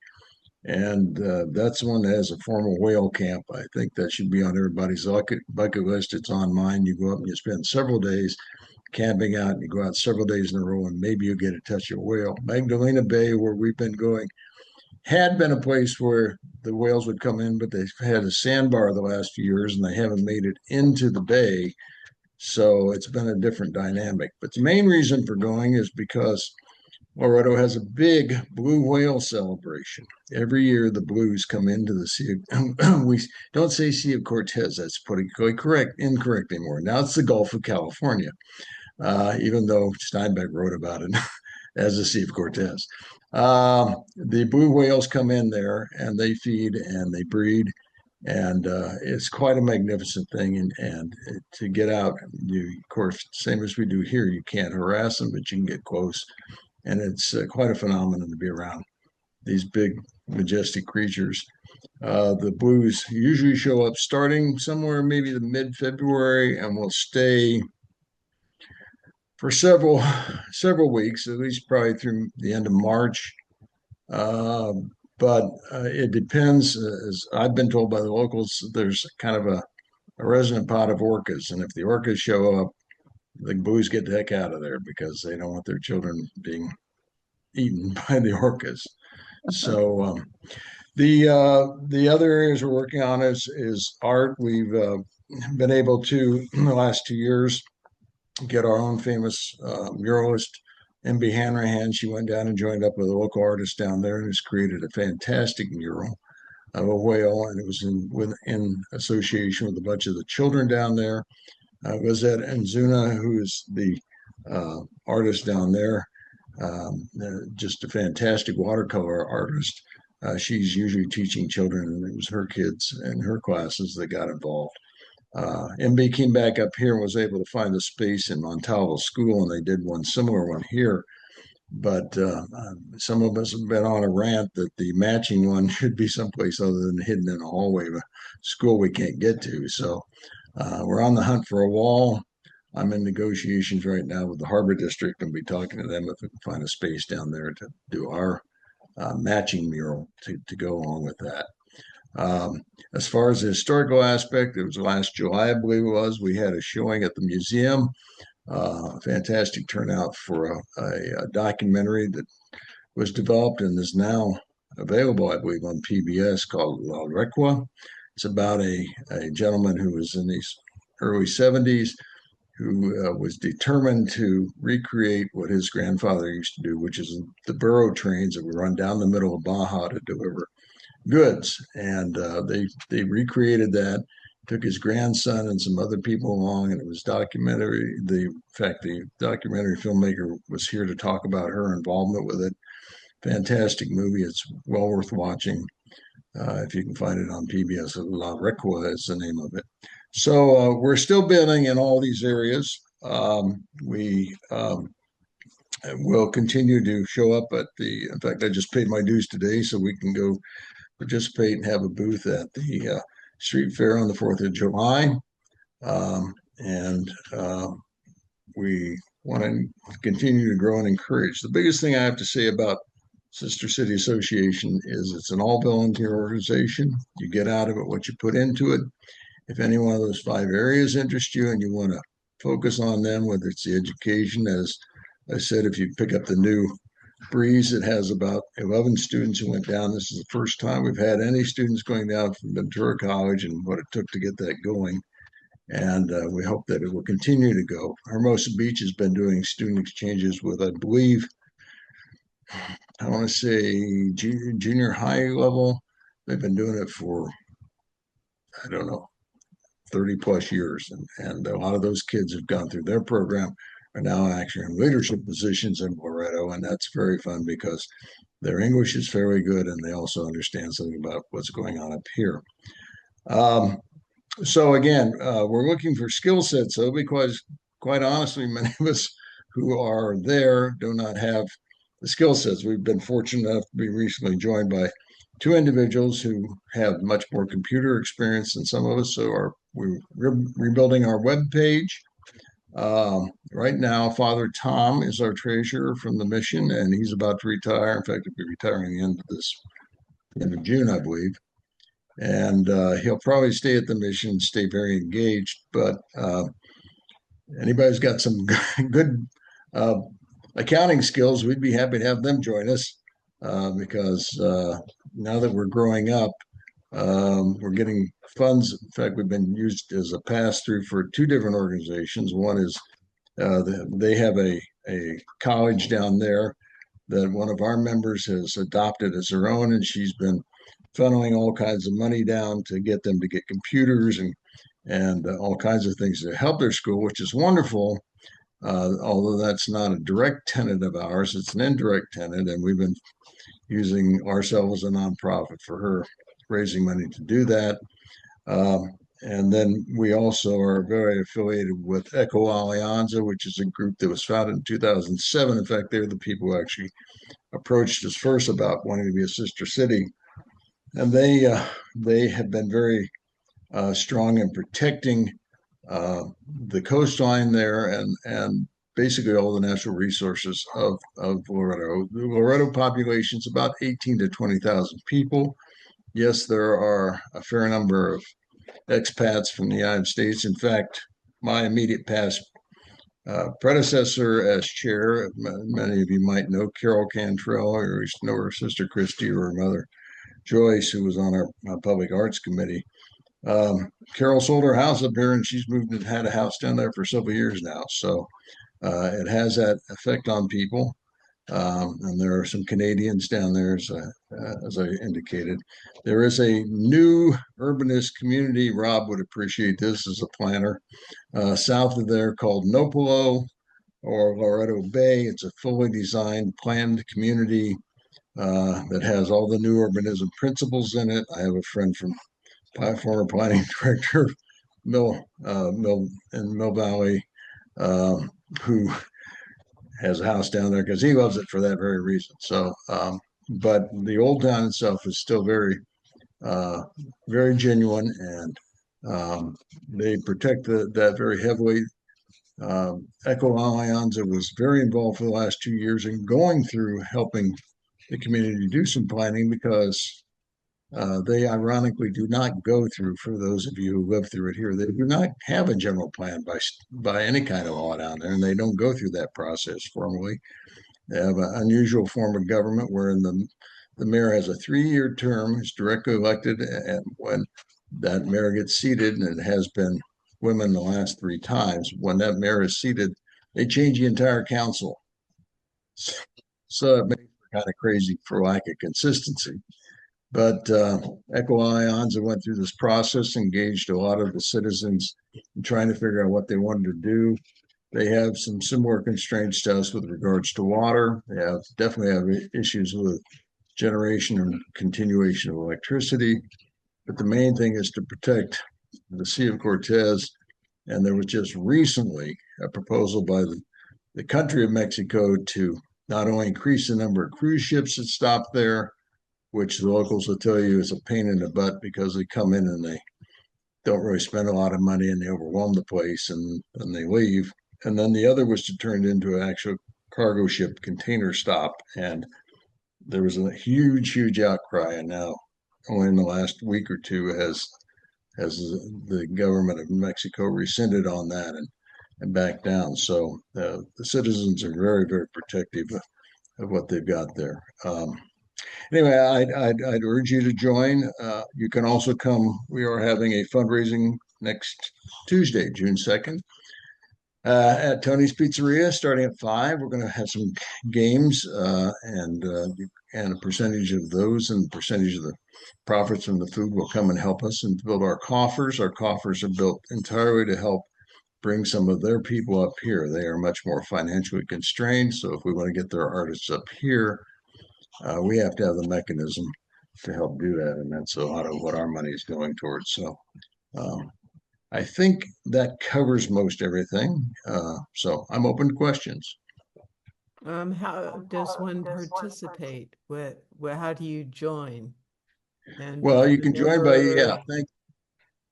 And that's the one that has a formal whale camp. I think that should be on everybody's bucket list. It's on mine. You go up and you spend several days camping out, and you go out several days in a row, and maybe you get a touch of whale. Magdalena Bay, where we've been going, had been a place where the whales would come in, but they've had a sandbar the last few years, and they haven't made it into the bay. So it's been a different dynamic. But the main reason for going is because Loretto has a big blue whale celebration. Every year, the blues come into the Sea of, we don't say Sea of Cortez, that's politically incorrect anymore. Now it's the Gulf of California, even though Steinbeck wrote about it as the Sea of Cortez. The blue whales come in there and they feed and they breed. And it's quite a magnificent thing. And to get out, of course, same as we do here, you can't harass them, but you can get close. And it's quite a phenomenon to be around these big, majestic creatures. The blues usually show up starting somewhere maybe the mid-February and will stay for several weeks, at least probably through the end of March. But it depends. As I've been told by the locals, there's kind of a resident pot of orcas. And if the orcas show up, the blues get the heck out of there because they don't want their children being eaten by the orcas. So the other areas we're working on is art. We've been able to, in the last 2 years, get our own famous muralist, MB Hanrahan. She went down and joined up with a local artist down there and has created a fantastic mural of a whale, and it was in association with a bunch of the children down there. Lizette Enzuna, who is the artist down there, just a fantastic watercolor artist. She's usually teaching children, and it was her kids and her classes that got involved. MB came back up here and was able to find a space in Montalvo School, and they did one similar one here. But some of us have been on a rant that the matching one should be someplace other than hidden in a hallway of a school we can't get to. So we're on the hunt for a wall. I'm in negotiations right now with the Harbor District and be talking to them if we can find a space down there to do our matching mural to go along with that. As far as the historical aspect, it was last July, I believe it was, we had a showing at the museum. Fantastic turnout for a documentary that was developed and is now available, I believe, on PBS called La Requa. It's about a gentleman who was in his early 70s who was determined to recreate what his grandfather used to do, which is the burro trains that would run down the middle of Baja to deliver goods. And they recreated that, took his grandson and some other people along, and it was documentary. In fact, the documentary filmmaker was here to talk about her involvement with it. Fantastic movie. It's well worth watching. If you can find it on PBS, La Requa is the name of it. So we're still building in all these areas. We will continue to show up at in fact, I just paid my dues today, so we can go participate and have a booth at the street fair on the 4th of July. We want to continue to grow and encourage. The biggest thing I have to say about Sister City Association is it's an all volunteer organization. You get out of it what you put into it. If any one of those 5 areas interest you and you want to focus on them, whether it's the education, as I said, if you pick up the new Breeze, it has about 11 students who went down. This is the first time we've had any students going down from Ventura College and what it took to get that going. And we hope that it will continue to go. Hermosa Beach has been doing student exchanges with, I believe, I want to say junior high level. They've been doing it for, I don't know, 30 plus years. And a lot of those kids have gone through their program are now actually in leadership positions in Loretto. And that's very fun because their English is very good and they also understand something about what's going on up here. So again, we're looking for skill sets, though, because quite honestly, many of us who are there do not have the skill sets. We've been fortunate enough to be recently joined by 2 individuals who have much more computer experience than some of us. So we're rebuilding our web page. Right now, Father Tom is our treasurer from the mission, and he's about to retire. In fact, he'll be retiring the end of June, I believe. And he'll probably stay at the mission, stay very engaged. But anybody's got some good accounting skills, we'd be happy to have them join us because now that we're growing up, we're getting funds. In fact, we've been used as a pass-through for 2 different organizations. One is they have a college down there that one of our members has adopted as her own, and she's been funneling all kinds of money down to get them to get computers and all kinds of things to help their school, which is wonderful. Although that's not a direct tenant of ours, it's an indirect tenant, and we've been using ourselves as a nonprofit for her raising money to do that. And then we also are very affiliated with Eco Alianza, which is a group that was founded in 2007. In fact, they're the people who actually approached us first about wanting to be a sister city. And they have been very strong in protecting the coastline there and basically all the natural resources of Loretto. The Loretto population is about 18 to 20,000 people. Yes, there are a fair number of expats from the United States. In fact, my immediate past predecessor as chair, many of you might know Carol Cantrell, or you know her sister Christy or her mother Joyce, who was on our public arts committee. Carol sold her house up here and she's moved and had a house down there for several years now. So it has that effect on people. And there are some Canadians down there, as I indicated. There is a new urbanist community. Rob would appreciate this as a planner south of there called Nopolo. or Loretto Bay. It's a fully designed, planned community that has all the new urbanism principles in it. I have a friend from former planning director Mill in Mill Valley, who has a house down there because he loves it for that very reason. So, but the old town itself is still very genuine, and they protect that very heavily. Echo Allianza was very involved for the last 2 years in going through helping the community do some planning because they ironically do not go through, for those of you who live through it here, they do not have a general plan by any kind of law down there, and they don't go through that process formally. They have an unusual form of government wherein the mayor has a 3-year term, is directly elected, and when that mayor gets seated, and it has been women the last 3 times, when that mayor is seated, they change the entire council. So it makes it kind of crazy for lack of consistency. But Echo Allianza went through this process, engaged a lot of the citizens in trying to figure out what they wanted to do. They have some similar constraints to us with regards to water. They definitely have issues with generation and continuation of electricity. But the main thing is to protect the Sea of Cortez. And there was just recently a proposal by the country of Mexico to not only increase the number of cruise ships that stop there, which the locals will tell you is a pain in the butt because they come in and they don't really spend a lot of money and they overwhelm the place and then they leave. And then the other was to turn it into an actual cargo ship container stop. And there was a huge outcry. And now, only in the last week or two, has the government of Mexico rescinded on that and backed down. So the citizens are very protective of what they've got there. Anyway, I'd urge you to join. You can also come. We are having a fundraising next Tuesday, June 2nd, at Tony's Pizzeria, starting at 5. We're going to have some games and a percentage of those and percentage of the profits from the food will come and help us and build our coffers. Our coffers are built entirely to help bring some of their people up here. They are much more financially constrained. So if we want to get their artists up here, we have to have the mechanism to help do that. And that's a lot of what our money is going towards. So I think that covers most everything. So I'm open to questions. How does one participate? How do you join? And well, you can join by,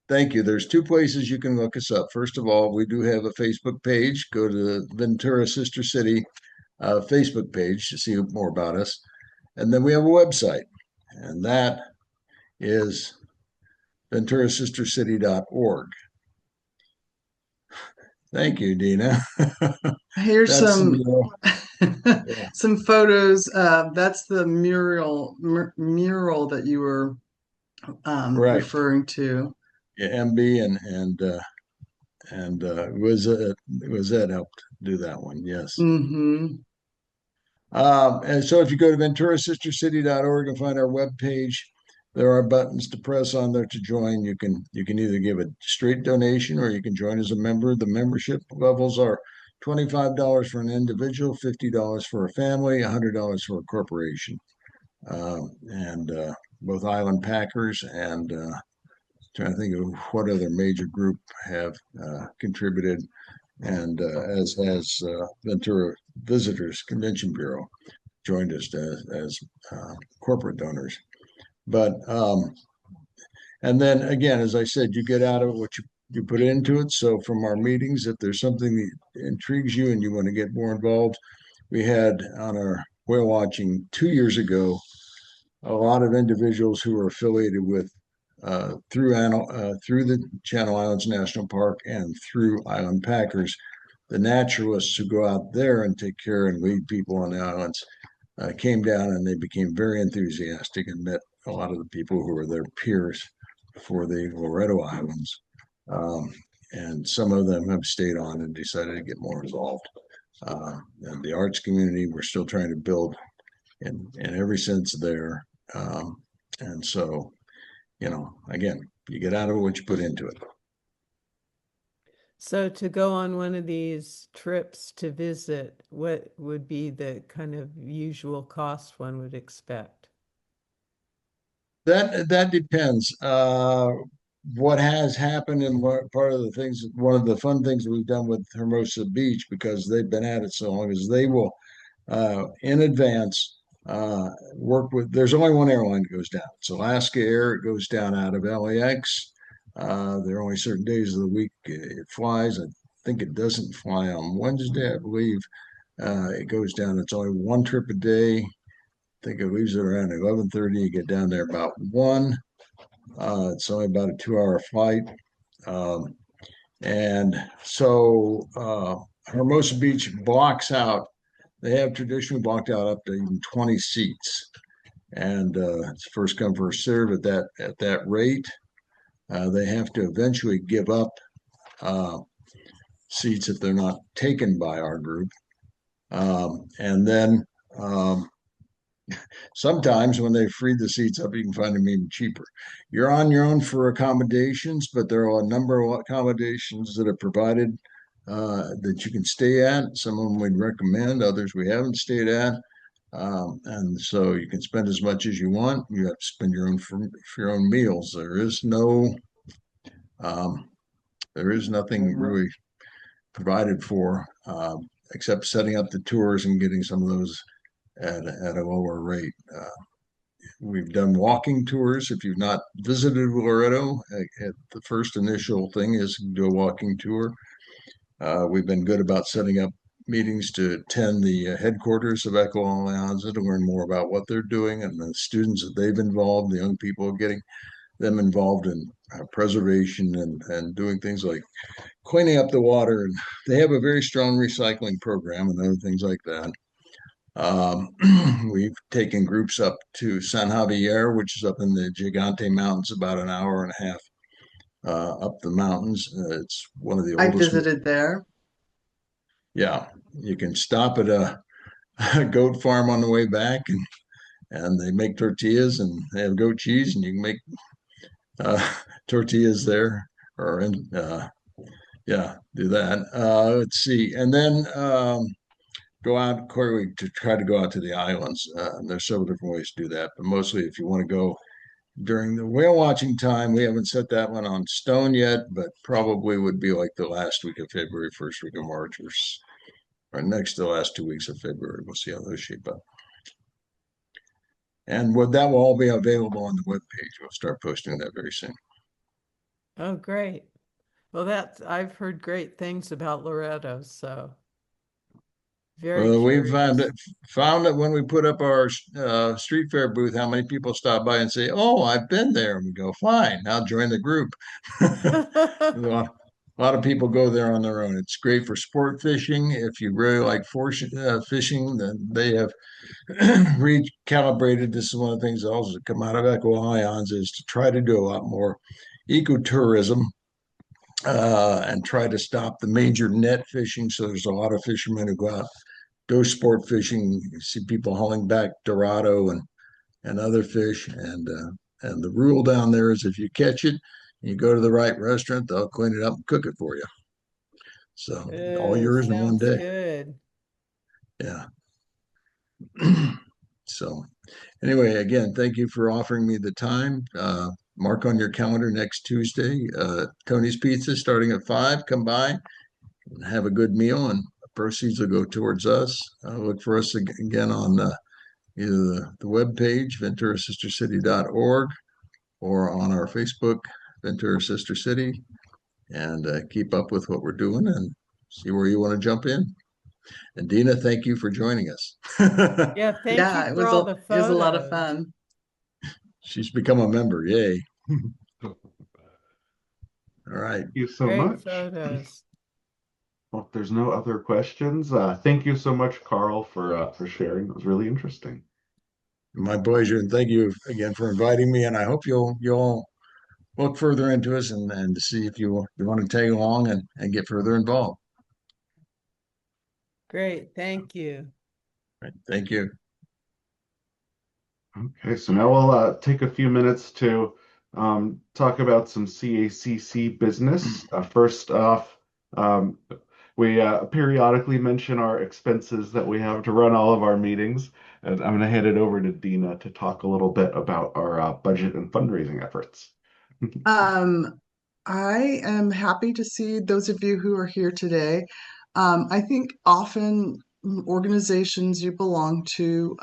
thank you. There's 2 places you can look us up. First of all, we do have a Facebook page. Go to the Ventura Sister City Facebook page to see more about us. And then we have a website, and that is venturasistercity.org. Thank you, Dina. Here's some photos. That's the mural that you were referring to. Yeah, MB and was that helped do that one? Yes. Mm-hmm. And so if you go to venturasistercity.org and find our webpage, there are buttons to press on there to join. You can either give a straight donation or you can join as a member. The membership levels are $25 for an individual, $50 for a family, $100 for a corporation. And both Island Packers and trying to think of what other major group have contributed, and as has Ventura Visitors Convention Bureau joined us as corporate donors. But and then again, as I said, you get out of it what you put into it. So from our meetings, if there's something that intrigues you and you want to get more involved, we had on our whale watching 2 years ago a lot of individuals who are affiliated with through the Channel Islands National Park and through Island Packers, the naturalists who go out there and take care and lead people on the islands came down, and they became very enthusiastic and met a lot of the people who were their peers for the Loretto Islands. And some of them have stayed on and decided to get more involved. And the arts community, we're still trying to build in every sense there. And so, again, you get out of it what you put into it. So to go on one of these trips to visit, what would be the kind of usual cost one would expect? That depends. What has happened and what part of the things, one of the fun things that we've done with Hermosa Beach, because they've been at it so long, is they will in advance work with. There's only one airline that goes down. It's Alaska Air. It goes down out of LAX. There are only certain days of the week it flies. I think it doesn't fly on Wednesday, I believe. It goes down. It's only one trip a day. I think it leaves at around 11:30. You get down there about 1. It's only about a 2-hour flight. Um, and so Hermosa Beach blocks out, they have traditionally blocked out up to even 20 seats. And it's first come, first serve at that rate. They have to eventually give up seats if they're not taken by our group. And then sometimes when they freed the seats up, you can find them even cheaper. You're on your own for accommodations, but there are a number of accommodations that are provided that you can stay at. Some of them we'd recommend, others we haven't stayed at. And so you can spend as much as you want. You have to spend your own for your own meals. There is nothing really provided for except setting up the tours and getting some of those at a lower rate. We've done walking tours. If you've not visited Loretto, the first initial thing is do a walking tour. We've been good about setting up meetings to attend the headquarters of Echo Alianza to learn more about what they're doing and the students that they've involved, the young people, getting them involved in preservation and doing things like cleaning up the water. And they have a very strong recycling program and other things like that. We've taken groups up to San Javier, which is up in the Gigante Mountains, about an hour and a half up the mountains. It's one of the I oldest. visited there. Yeah, you can stop at a goat farm on the way back, and they make tortillas and they have goat cheese, and you can make tortillas there, or yeah, do that. Let's see, and then go out clearly to try to go out to the islands. There's several different ways to do that, but mostly if you want to go during the whale watching time, we haven't set that one on stone yet, but probably would be like the last week of February, first week of March, or next to the last 2 weeks of February. We'll see how those shape up. And that will all be available on the webpage. We'll start posting that very soon. Oh, great. Well, I've heard great things about Loretto, so very we curious. found that when we put up our street fair booth, how many people stop by and say, "Oh, I've been there," and we go, "Fine, now join the group." A lot of people go there on their own. It's great for sport fishing. If you really like fishing, then they have recalibrated. This is one of the things that also come out of Echo Ions is to try to do a lot more ecotourism and try to stop the major net fishing. So there's a lot of fishermen who go sport fishing. You see people hauling back Dorado and other fish. And the rule down there is if you catch it, you go to the right restaurant, they'll clean it up and cook it for you. So all yours in one day. Good. Yeah. So anyway, again, thank you for offering me the time. Mark on your calendar next Tuesday, Tony's Pizza starting at 5. Come by and have a good meal, and proceeds will go towards us. Look for us again on either the webpage, venturasistercity.org, or on our Facebook, Ventura Sister City, and keep up with what we're doing and see where you want to jump in. And Dina, thank you for joining us. Yeah, thank Yeah, you it for was all the it was a lot of photos. fun. She's become a member. Yay. All right. Thank you so Great much. photos. Well, if there's no other questions, thank you so much, Carl, for sharing. It was really interesting. My pleasure, and thank you again for inviting me. And I hope you'll look further into us and to see if you want to tag along and get further involved. Great, thank you. Right. Thank you. Okay, so now we'll take a few minutes to talk about some CACC business. First off, Um, we periodically mention our expenses that we have to run all of our meetings, and I'm going to hand it over to Dina to talk a little bit about our budget and fundraising efforts. Um, I am happy to see those of you who are here today. I think often organizations you belong to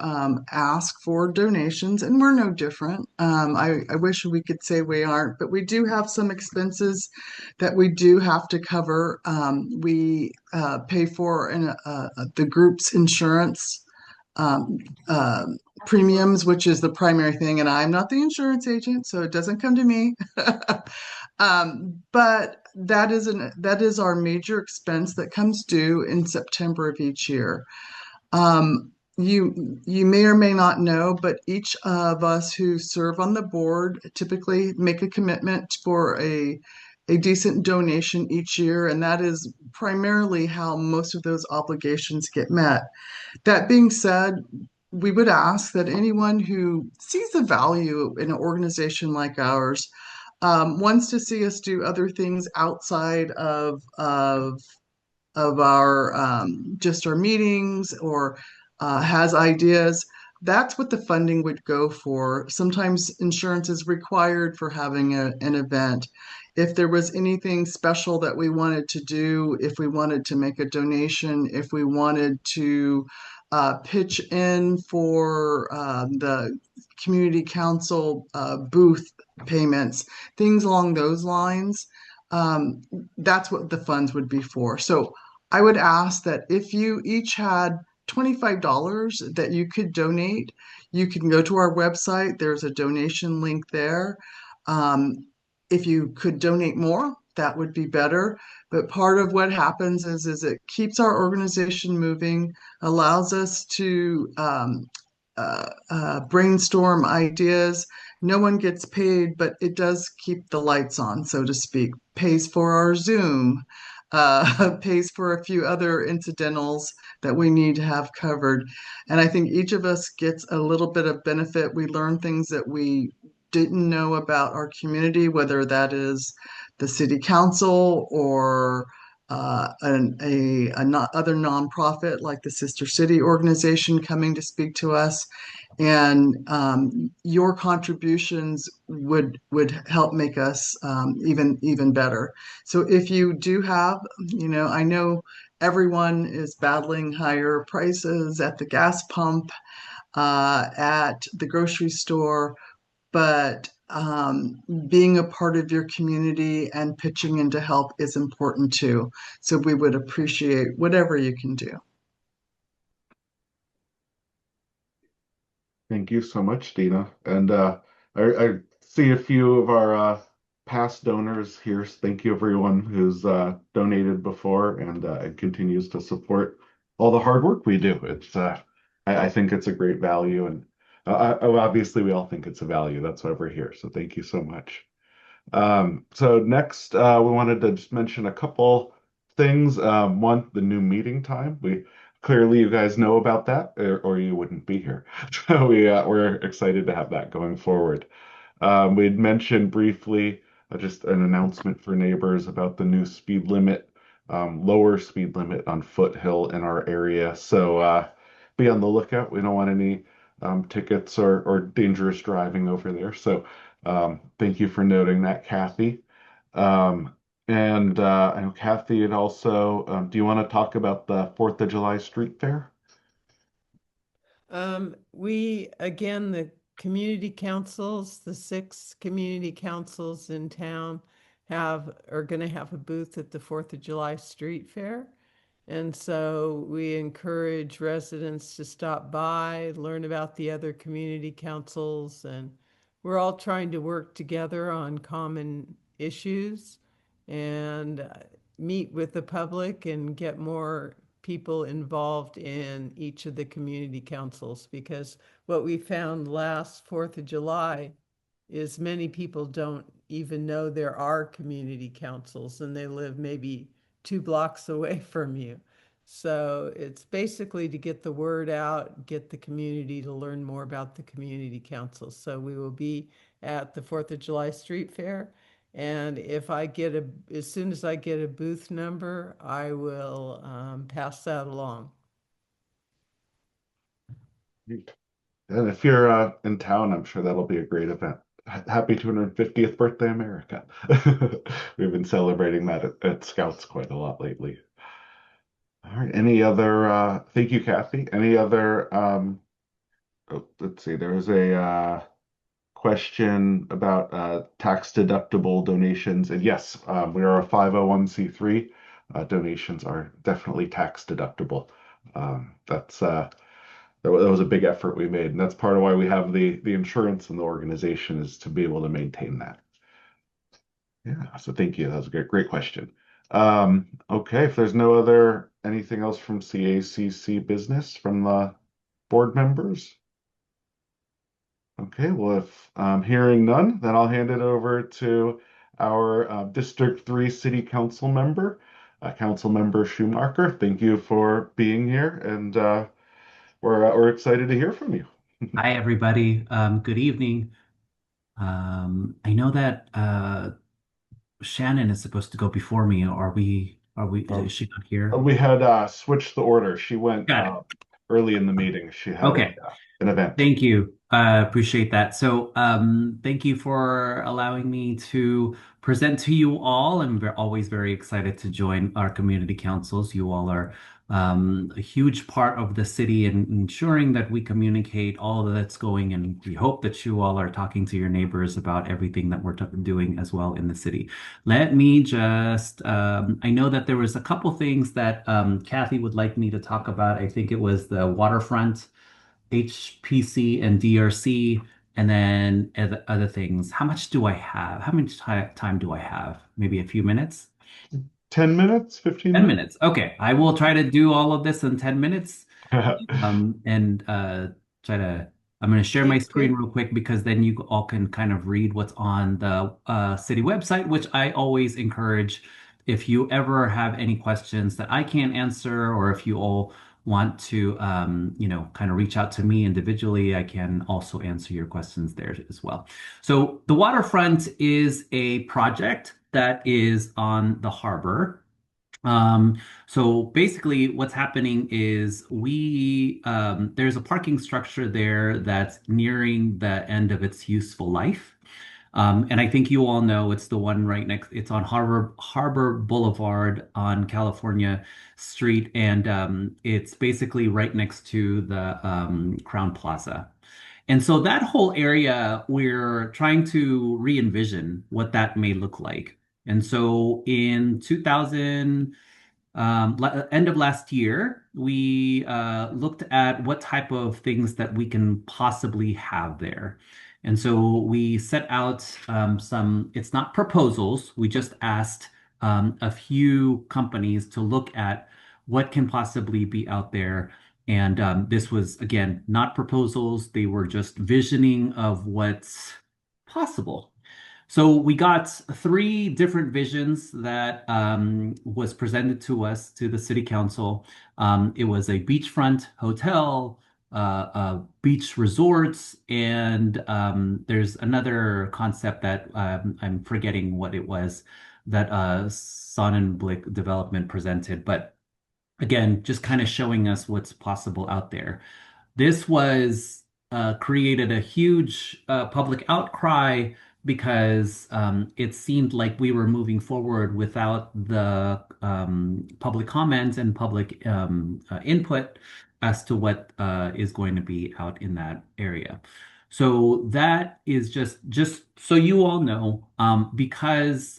ask for donations, and we're no different. I wish we could say we aren't, but we do have some expenses that we do have to cover. We pay for the group's insurance. Um, uh, Premiums, which is the primary thing, and I'm not the insurance agent, so it doesn't come to me. But that is our major expense that comes due in September of each year. You may or may not know, but each of us who serve on the board typically make a commitment for a decent donation each year, and that is primarily how most of those obligations get met. That being said, we would ask that anyone who sees the value in an organization like ours, wants to see us do other things outside of our just our meetings, or has ideas, that's what the funding would go for. Sometimes insurance is required for having an event. If there was anything special that we wanted to do, if we wanted to make a donation, if we wanted to pitch in for the community council booth payments, things along those lines, that's what the funds would be for. So I would ask that if you each had $25 that you could donate, you can go to our website. There's a donation link there. Um, if you could donate more, that would be better. But part of what happens is it keeps our organization moving, allows us to brainstorm ideas. No one gets paid, but it does keep the lights on, so to speak. Pays for our Zoom, pays for a few other incidentals that we need to have covered. And I think each of us gets a little bit of benefit. We learn things that we didn't know about our community, whether that is the city council or other nonprofit like the Sister City organization coming to speak to us. And your contributions would help make us even better. So if you do have, I know everyone is battling higher prices at the gas pump, at the grocery store, but being a part of your community and pitching in to help is important too. So we would appreciate whatever you can do. Thank you so much, Dina. And I see a few of our past donors here. Thank you, everyone who's donated before and continues to support all the hard work we do. I think it's a great value, and obviously we all think it's a value. That's why we're here. So thank you so much. So next, we wanted to just mention a couple things. One, the new meeting time. We clearly you guys know about that, or you wouldn't be here. So we're excited to have that going forward. We'd mentioned briefly just an announcement for neighbors about the new speed limit, lower speed limit on Foothill in our area. So be on the lookout. We don't want any tickets or dangerous driving over there. So thank you for noting that, Kathy. And Kathy, and also, do you want to talk about the 4th of July street fair? Again, the community councils, the 6 community councils in town are going to have a booth at the 4th of July street fair. And so we encourage residents to stop by, learn about the other community councils, and we're all trying to work together on common issues and meet with the public and get more people involved in each of the community councils, because what we found last 4th of July is many people don't even know there are community councils and they live maybe 2 blocks away from you. So it's basically to get the word out, get the community to learn more about the community councils. So we will be at the 4th of July street fair. And if I get as soon as I get a booth number, I will pass that along. And if you're in town, I'm sure that'll be a great event. Happy 250th birthday, America. We've been celebrating that at Scouts quite a lot lately. All right. Any other, thank you, Kathy. Any other, let's see, there was a question about tax deductible donations. And yes, we are a 501c3. Donations are definitely tax deductible. That was a big effort we made, and that's part of why we have the insurance in the organization, is to be able to maintain that. Yeah, so thank you. That was a great question. Okay, if there's no other anything else from CACC business from the board members. Okay, well, if hearing none, then I'll hand it over to our District 3 City Council member, Council Member Schumacher. Thank you for being here, and we're excited to hear from you. Hi, everybody. Good evening. I know that Shannon is supposed to go before me. Is she not here? We had switched the order. She went early in the meeting. She had an event. Thank you. Appreciate that. So thank you for allowing me to present to you all. I'm always very excited to join our community councils. You all are a huge part of the city and ensuring that we communicate all that's going, and we hope that you all are talking to your neighbors about everything that we're doing as well in the city. Let me just, I know that there was a couple things that Kathy would like me to talk about. I think it was the waterfront, HPC and DRC, and then other things. How much do I have? How much time do I have? Maybe a few minutes? 10 minutes, 15 10 minutes? Okay, I will try to do all of this in 10 minutes. And try to, I'm going to share my screen real quick, because then you all can kind of read what's on the city website, which I always encourage. If you ever have any questions that I can't answer, or if you all want to, kind of reach out to me individually, I can also answer your questions there as well. So the waterfront is a project that is on the harbor. So basically what's happening is there's a parking structure there that's nearing the end of its useful life. And I think you all know it's the one right next, it's on Harbor Boulevard on California Street. And it's basically right next to the Crown Plaza. And so that whole area, we're trying to re-envision what that may look like. And so in 2000, end of last year, we looked at what type of things that we can possibly have there. And so we set out it's not proposals, we just asked a few companies to look at what can possibly be out there. And this was, again, not proposals, they were just visioning of what's possible. So we got 3 different visions that was presented to us, to the city council. It was a beachfront hotel, beach resorts, and there's another concept that I'm forgetting what it was that Sonnenblick Development presented. But again, just kind of showing us what's possible out there. This was created a huge public outcry, because it seemed like we were moving forward without the public comment and public input as to what is going to be out in that area. So that is just so you all know, because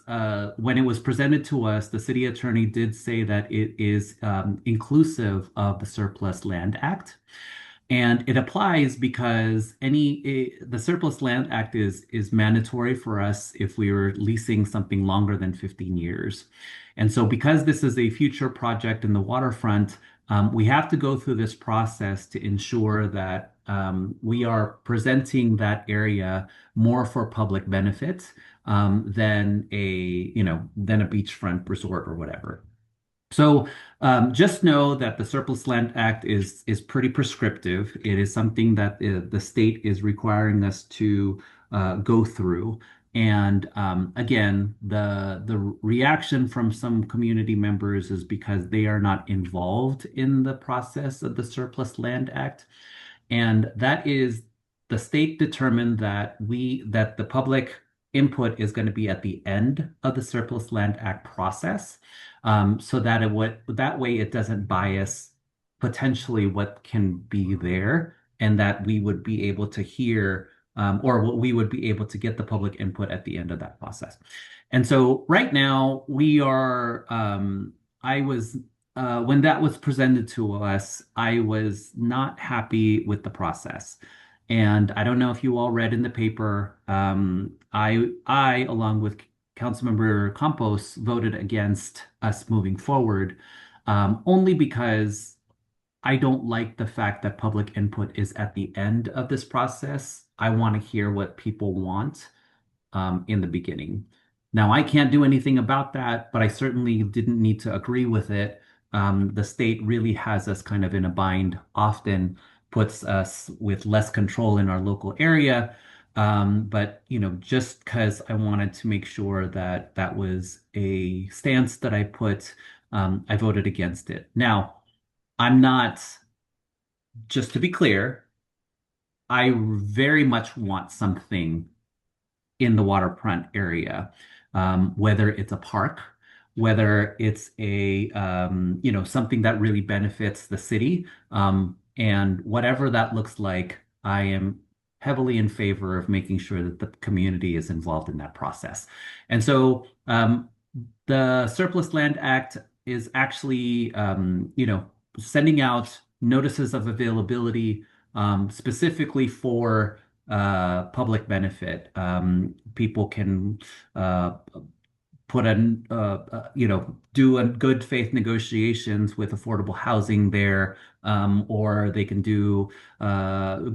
when it was presented to us, the city attorney did say that it is inclusive of the Surplus Land Act. And it applies because the Surplus Land Act is mandatory for us if we were leasing something longer than 15 years. And so because this is a future project in the waterfront, we have to go through this process to ensure that we are presenting that area more for public benefit than a beachfront resort or whatever. So just know that the Surplus Land Act is pretty prescriptive. It is something that the state is requiring us to go through. And again, the reaction from some community members is because they are not involved in the process of the Surplus Land Act. And that is the state determined that the public input is going to be at the end of the Surplus Land Act process, so that that way it doesn't bias potentially what can be there, and that we would be able to hear or we would be able to get the public input at the end of that process. And so right now we are, I was when that was presented to us, I was not happy with the process. And I don't know if you all read in the paper, along with Councilmember Campos, voted against us moving forward, only because I don't like the fact that public input is at the end of this process. I want to hear what people want in the beginning. Now, I can't do anything about that, but I certainly didn't need to agree with it. The state really has us kind of in a bind, often puts us with less control in our local area. But, just because I wanted to make sure that that was a stance that I put, I voted against it. Now, I'm not, just to be clear, I very much want something in the waterfront area, whether it's a park, whether it's a something that really benefits the city, and whatever that looks like, I am heavily in favor of making sure that the community is involved in that process. And so the Surplus Land Act is actually sending out notices of availability specifically for public benefit. People can put do a good faith negotiations with affordable housing there, or they can do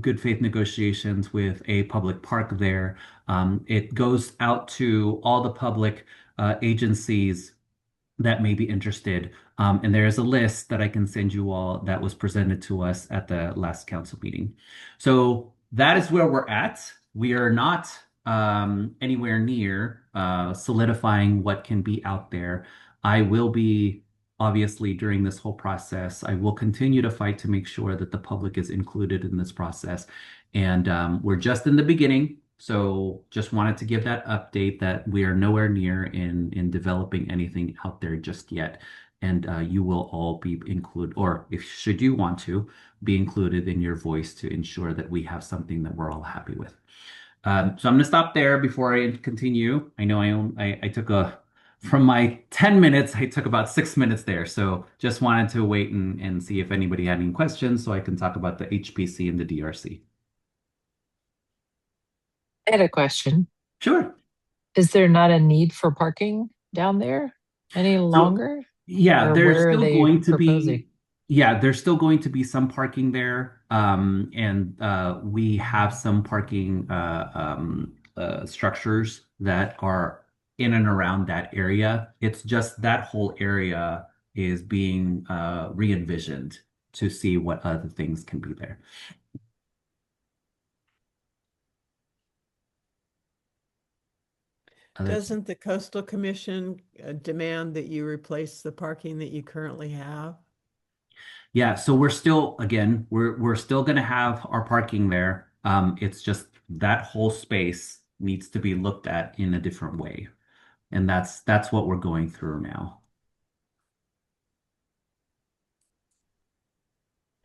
good faith negotiations with a public park there. It goes out to all the public agencies that may be interested. And there is a list that I can send you all that was presented to us at the last council meeting. So that is where we're at. We are not anywhere near solidifying what can be out there. I will be, obviously, during this whole process, I will continue to fight to make sure that the public is included in this process. And we're just in the beginning. So just wanted to give that update that we are nowhere near in developing anything out there just yet. And you will all be included, or if should you want to, be included in your voice to ensure that we have something that we're all happy with. So I'm going to stop there before I continue. I know I took from my 10 minutes, I took about 6 minutes there. So just wanted to wait and see if anybody had any questions so I can talk about the HPC and the DRC. I had a question. Sure. Is there not a need for parking down there any longer? Yeah, Or there's where are still they going to proposing? be, yeah, there's still going to be some parking there. And we have some parking structures that are in and around that area. It's just that whole area is being re-envisioned to see what other things can be there. Doesn't the Coastal Commission demand that you replace the parking that you currently have? Yeah, so we're still, again, we're still going to have our parking there. It's just that whole space needs to be looked at in a different way. And that's what we're going through now.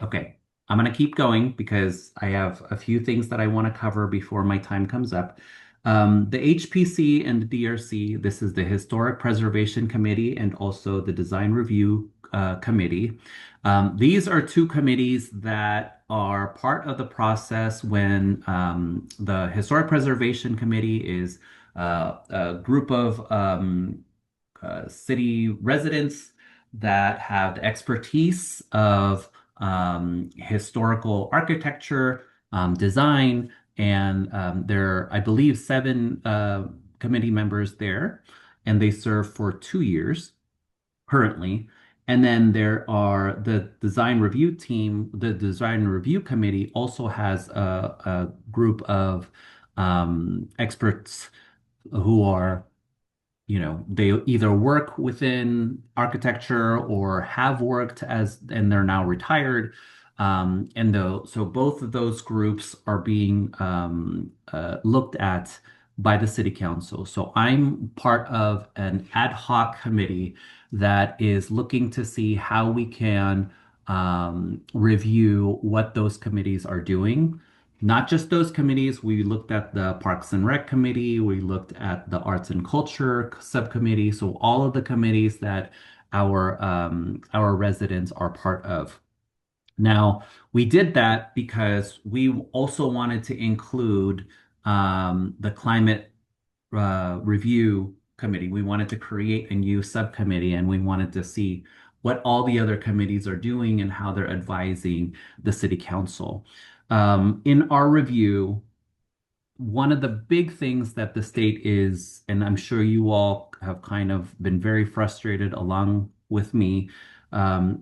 Okay, I'm going to keep going because I have a few things that I want to cover before my time comes up. The HPC and the DRC, this is the Historic Preservation Committee and also the Design Review Committee. These are two committees that are part of the process when the Historic Preservation Committee is a group of city residents that have the expertise of historical architecture, design, and there are, I believe, 7 committee members there, and they serve for 2 years currently. And then there are the design review team. The design review committee also has a group of experts who are, they either work within architecture or have worked and they're now retired. So both of those groups are being looked at by the city council. So I'm part of an ad hoc committee that is looking to see how we can review what those committees are doing. Not just those committees, we looked at the Parks and Rec Committee, we looked at the Arts and Culture Subcommittee, so all of the committees that our residents are part of. Now, we did that because we also wanted to include the Climate Review Committee. We wanted to create a new subcommittee, and we wanted to see what all the other committees are doing and how they're advising the city council. In our review, one of the big things that the state is, and I'm sure you all have kind of been very frustrated along with me,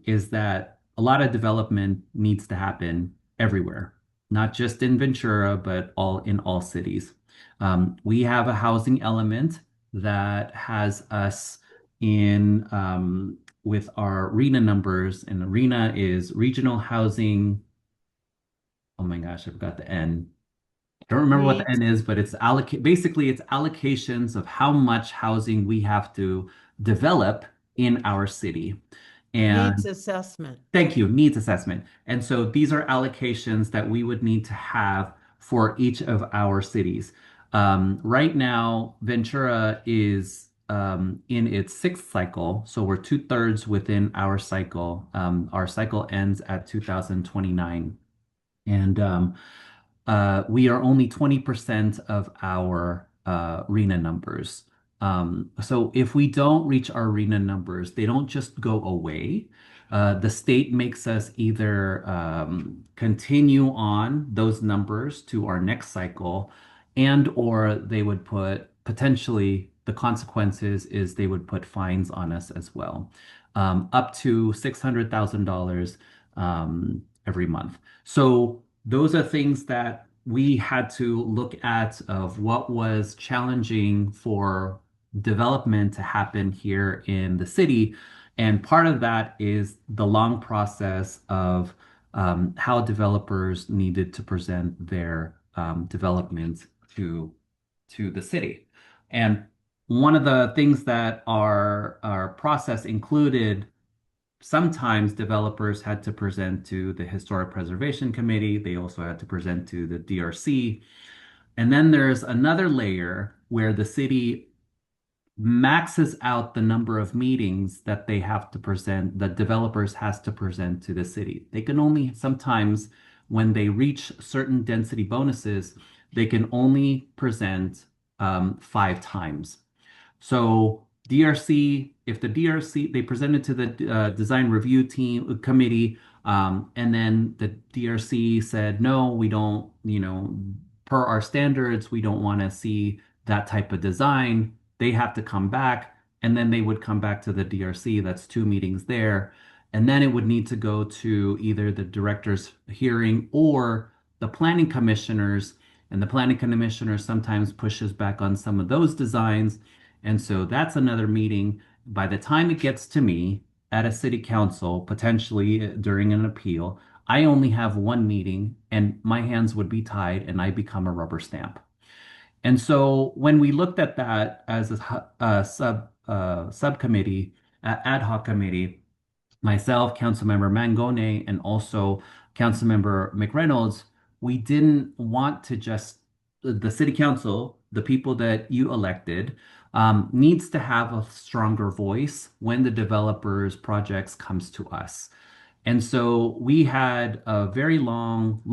is that a lot of development needs to happen everywhere, not just in Ventura, but in all cities. We have a housing element that has us in with our RENA numbers, and RENA is regional housing. Oh my gosh, I forgot the N. I don't remember what the N is, but basically it's allocations of how much housing we have to develop in our city. And Needs assessment. thank you, needs assessment. And so these are allocations that we would need to have for each of our cities. Right now, Ventura is in its 6th cycle, so we're 2/3 within our cycle. Our cycle ends at 2029. And we are only 20% of our RENA numbers. So if we don't reach our RENA numbers, they don't just go away. The state makes us either continue on those numbers to our next cycle, or they would potentially, the consequences is they would put fines on us as well, up to $600,000 every month. So those are things that we had to look at of what was challenging for development to happen here in the city. And part of that is the long process of how developers needed to present their development to the city. And one of the things that our process included, sometimes developers had to present to the Historic Preservation Committee. They also had to present to the DRC. And then there's another layer where the city maxes out the number of meetings that they have to present, that developers has to present to the city. They can only sometimes, when they reach certain density bonuses, they can only present 5 times. So DRC, if the DRC, they presented to the design review team committee, and then the DRC said, no, we don't, per our standards, we don't want to see that type of design. They have to come back, and then they would come back to the DRC. That's 2 meetings there. And then it would need to go to either the director's hearing or the planning commissioners. And the planning commissioner sometimes pushes back on some of those designs. And so that's another meeting. By the time it gets to me at a city council, potentially during an appeal, I only have 1 meeting and my hands would be tied and I become a rubber stamp. And so when we looked at that as a subcommittee, ad hoc committee, myself, Councilmember Mangone, and also Councilmember McReynolds, we didn't want to just, the city council, the people that you elected, needs to have a stronger voice when the developers' projects comes to us. And so we had a very long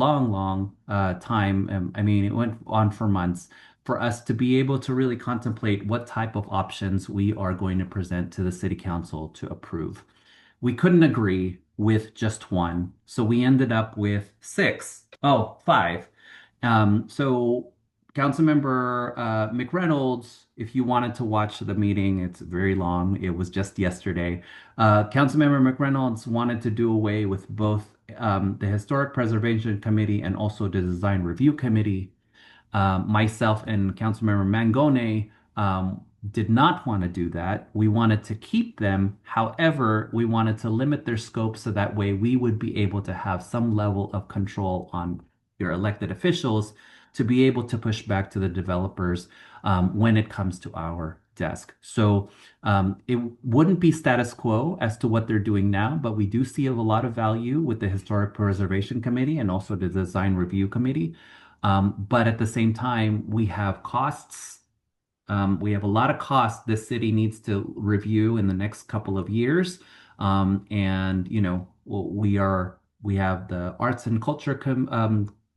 time. I mean, it went on for months for us to be able to really contemplate what type of options we are going to present to the city council to approve. We couldn't agree with just one, so we ended up with 5. So Councilmember McReynolds, if you wanted to watch the meeting, it's very long. It was just yesterday. Councilmember McReynolds wanted to do away with both the Historic Preservation Committee and also the Design Review Committee. Myself and Councilmember Mangone did not want to do that. We wanted to keep them. However, we wanted to limit their scope so that way we would be able to have some level of control on your elected officials to be able to push back to the developers when it comes to our desk. So it wouldn't be status quo as to what they're doing now, but we do see a lot of value with the Historic Preservation Committee and also the Design Review Committee. But at the same time, we have costs. We have a lot of costs this city needs to review in the next couple of years. And, you know, we have the arts and culture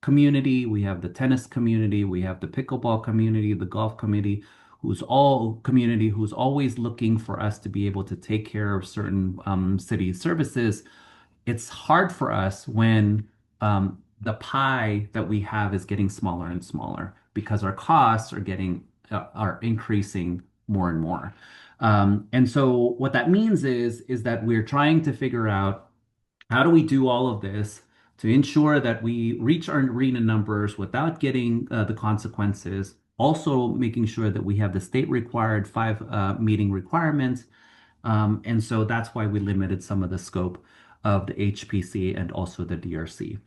community, we have the tennis community, we have the pickleball community, the golf committee, who's always looking for us to be able to take care of certain city services. It's hard for us when the pie that we have is getting smaller and smaller because our costs are increasing more and more. And so what that means is that we're trying to figure out how do we do all of this to ensure that we reach our arena numbers without getting the consequences, also making sure that we have the state required 5 meeting requirements. And so that's why we limited some of the scope of the HPC and also the DRC.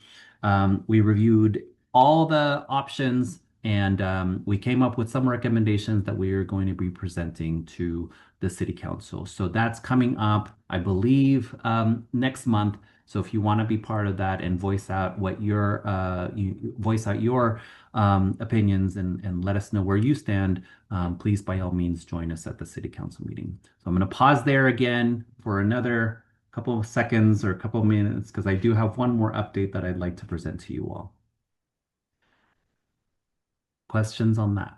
We reviewed all the options and we came up with some recommendations that we are going to be presenting to the city council. So that's coming up, I believe, next month. So if you want to be part of that and voice out your opinions and let us know where you stand, please by all means join us at the city council meeting. So I'm going to pause there again for another couple of seconds or a couple of minutes because I do have one more update that I'd like to present to you all. Questions on that?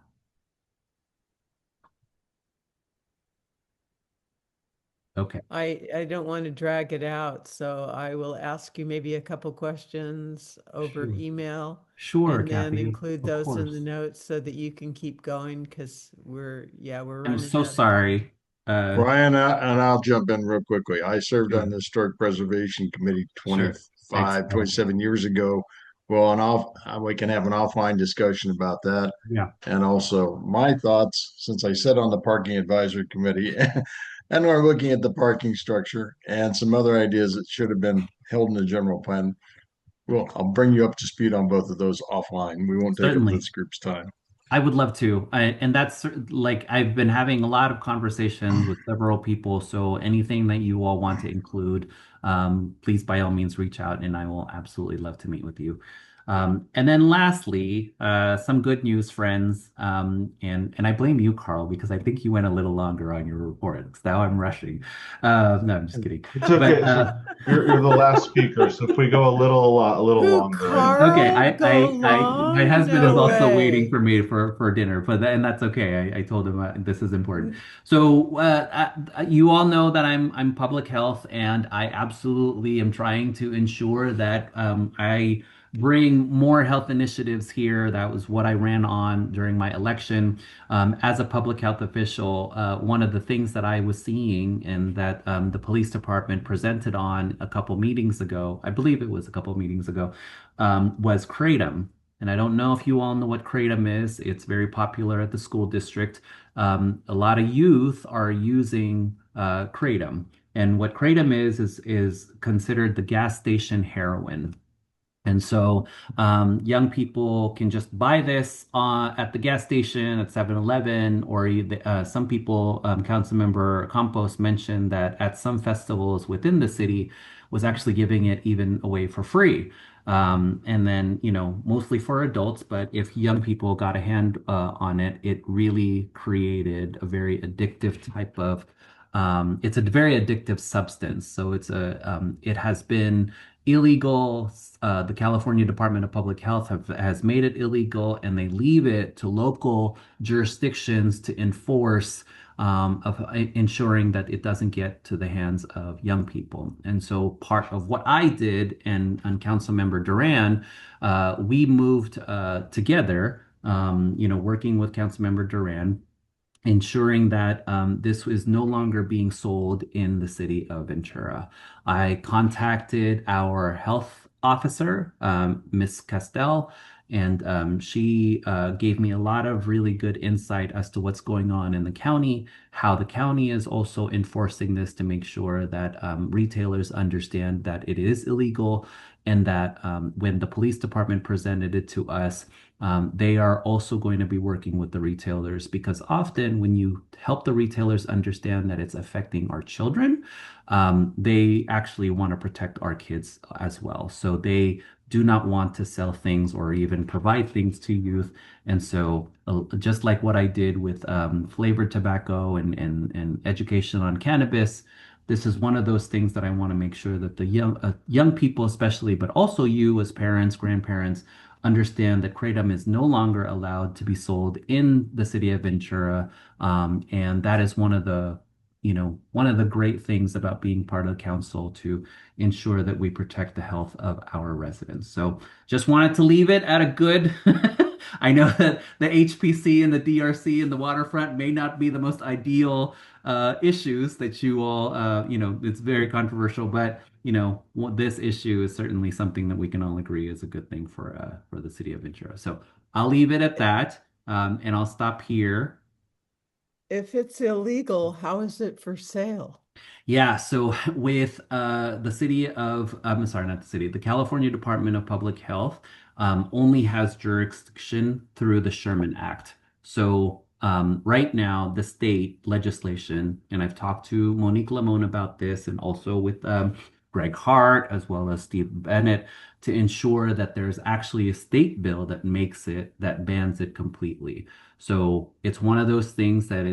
Okay. I don't want to drag it out, so I will ask you maybe a couple questions over Sure. email. Sure, And then Kathy. include Of those in course. the notes so that you can keep going because we're I'm running so out of time. sorry. Brian, and I'll jump in real quickly. I served Sure. on the Historic Preservation Committee Sure. 25, 27 years ago. Well, we can have an offline discussion about that. Yeah. And also my thoughts, since I sit on the Parking Advisory Committee and we're looking at the parking structure and some other ideas that should have been held in the general plan. Well, I'll bring you up to speed on both of those offline. We won't take up Certainly. this group's time. I would love to. And that's like I've been having a lot of conversations with several people. So anything that you all want to include, please by all means reach out and I will absolutely love to meet with you. And then lastly, some good news, friends. And I blame you, Carl, because I think you went a little longer on your report. 'Cause now I'm rushing. No, I'm just kidding. It's okay. But, You're the last speaker, so if we go a little Who, longer, Carl? okay, Go my long? husband is No also waiting way. for me for dinner, and that's okay. I told him this is important. So you all know that I'm public health, and I absolutely am trying to ensure that I bring more health initiatives here. That was what I ran on during my election. As a public health official, one of the things that I was seeing and that the police department presented on a couple meetings ago, I believe it was a couple meetings ago, was Kratom. And I don't know if you all know what Kratom is. It's very popular at the school district. A lot of youth are using Kratom. And what Kratom is considered the gas station heroin. And so young people can just buy this at the gas station at 7-Eleven, or some people, Councilmember Campos mentioned that at some festivals within the city was actually giving it even away for free. And then, you know, mostly for adults, but if young people got a hand on it, it really created a very addictive type of, it's a very addictive substance. So it has been illegal. The California Department of Public Health has made it illegal, and they leave it to local jurisdictions to enforce of ensuring that it doesn't get to the hands of young people. And so part of what I did and Councilmember Duran, we moved together, working with Councilmember Duran, ensuring that this was no longer being sold in the city of Ventura. I contacted our health officer, Miss Castell, and she gave me a lot of really good insight as to what's going on in the county, how the county is also enforcing this to make sure that retailers understand that it is illegal, and that when the police department presented it to us, they are also going to be working with the retailers, because often when you help the retailers understand that it's affecting our children, they actually want to protect our kids as well. So they do not want to sell things or even provide things to youth. And so, just like what I did with flavored tobacco and education on cannabis, this is one of those things that I want to make sure that the young people, especially, but also you as parents, grandparents, understand that kratom is no longer allowed to be sold in the city of Ventura, and that is one of the one of the great things about being part of the council, to ensure that we protect the health of our residents. So just wanted to leave it at a good. I know that the HPC and the DRC and the waterfront may not be the most ideal issues that you all, it's very controversial, but this issue is certainly something that we can all agree is a good thing for the city of Ventura. So I'll leave it at that, and I'll stop here. If it's illegal, how is it for sale? Yeah, so with the city of, I'm sorry, not the city, the California Department of Public Health only has jurisdiction through the Sherman Act. So right now, the state legislation, and I've talked to Monique Lamone about this, and also with Greg Hart, as well as Steve Bennett, to ensure that there's actually a state bill that that bans it completely. So it's one of those things that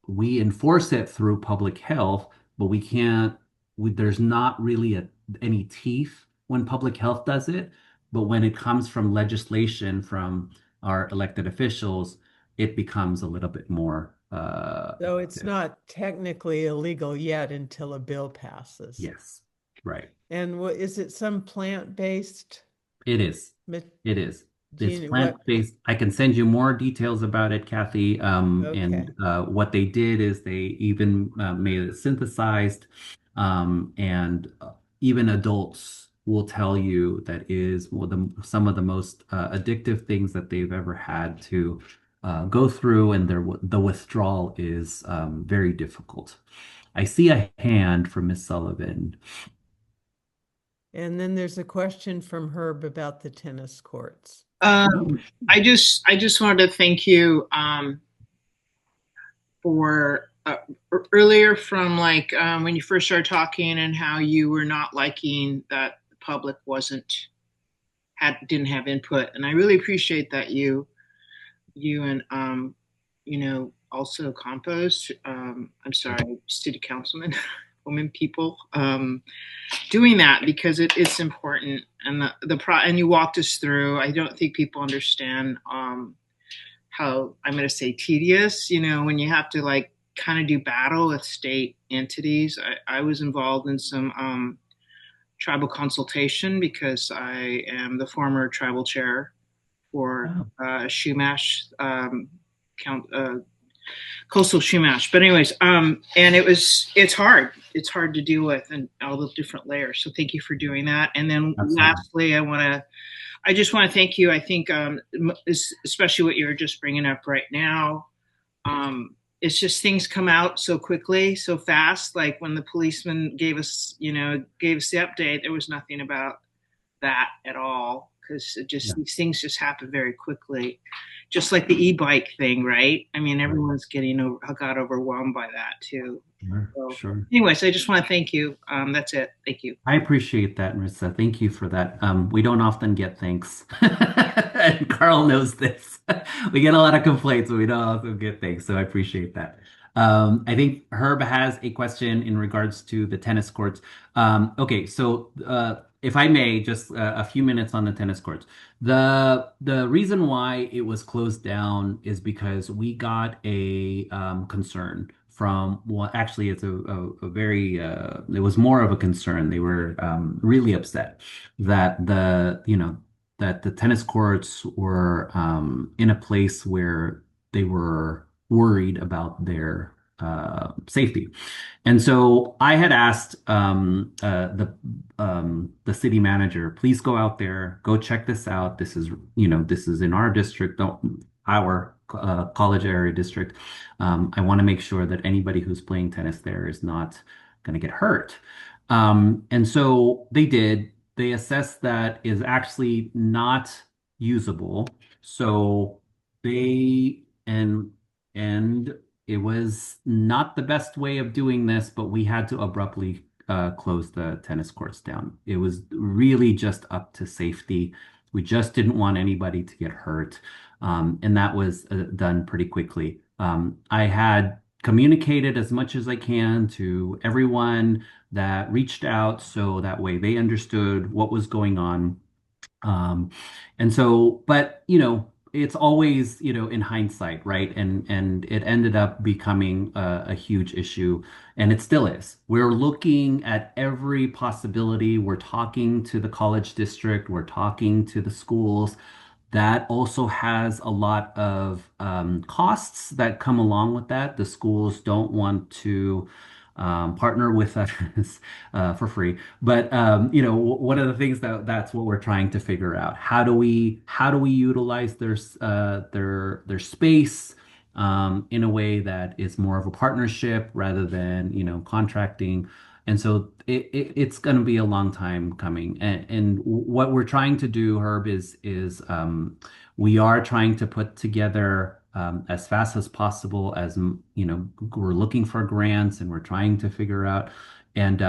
we enforce it through public health, but we can't, there's not really any teeth when public health does it. But when it comes from legislation from our elected officials, it becomes a little bit more. So it's not technically illegal yet until a bill passes. Yes, right. And what is it? Some plant-based? It is. It is. It's What? plant-based. I can send you more details about it, Kathy. Okay. And what they did is they even made it synthesized, and even adults will tell you that is some of the most addictive things that they've ever had to go through, and the withdrawal is very difficult. I see a hand from Miss Sullivan. And then there's a question from Herb about the tennis courts. I just wanted to thank you for earlier, from when you first started talking, and how you were not liking that the public didn't have input, and I really appreciate that you and also Compost, I'm sorry, city councilman, women people, doing that, because it's important. And and you walked us through. I don't think people understand how, I'm going to say, tedious, when you have to kind of do battle with state entities. I was involved in some tribal consultation, because I am the former tribal chair for Schumacher, coastal Schumacher. But anyways, and it's hard. It's hard to deal with, and all the different layers. So thank you for doing that. And then lastly, I just want to thank you. I think, especially what you're just bringing up right now, it's just things come out so quickly, so fast. Like when the policeman gave us the update, there was nothing about that at all, because these things just happen very quickly. Just like the e-bike thing, right? I mean, everyone's got overwhelmed by that too. Sure. Anyways, I just want to thank you. That's it. Thank you. I appreciate that, Marissa. Thank you for that. We don't often get thanks. And Carl knows this. We get a lot of complaints, but we don't often get thanks. So I appreciate that. I think Herb has a question in regards to the tennis courts. Okay, so if I may, just a few minutes on the tennis courts. The reason why it was closed down is because we got a concern from, well, actually, it's a very it was more of a concern. They were really upset that the tennis courts were in a place where they were worried about their safety. And so I had asked the city manager, please go out there, go check this out. This is, this is in our district, our college area district. I want to make sure that anybody who's playing tennis there is not going to get hurt. And so they did. They assessed that is actually not usable. So they and it was not the best way of doing this, but we had to abruptly close the tennis courts down. It was really just up to safety. We just didn't want anybody to get hurt. And that was done pretty quickly. I had communicated as much as I can to everyone that reached out so that way they understood what was going on. And so, but it's always, in hindsight, right? And it ended up becoming a huge issue, and it still is. We're looking at every possibility. We're talking to the college district, we're talking to the schools. That also has a lot of costs that come along with that. The schools don't want to partner with us for free. But one of the things that's what we're trying to figure out. How do we utilize their space in a way that is more of a partnership rather than contracting. And so it's going to be a long time coming. And what we're trying to do, Herb, is we are trying to put together as fast as possible, as we're looking for grants and we're trying to figure out. And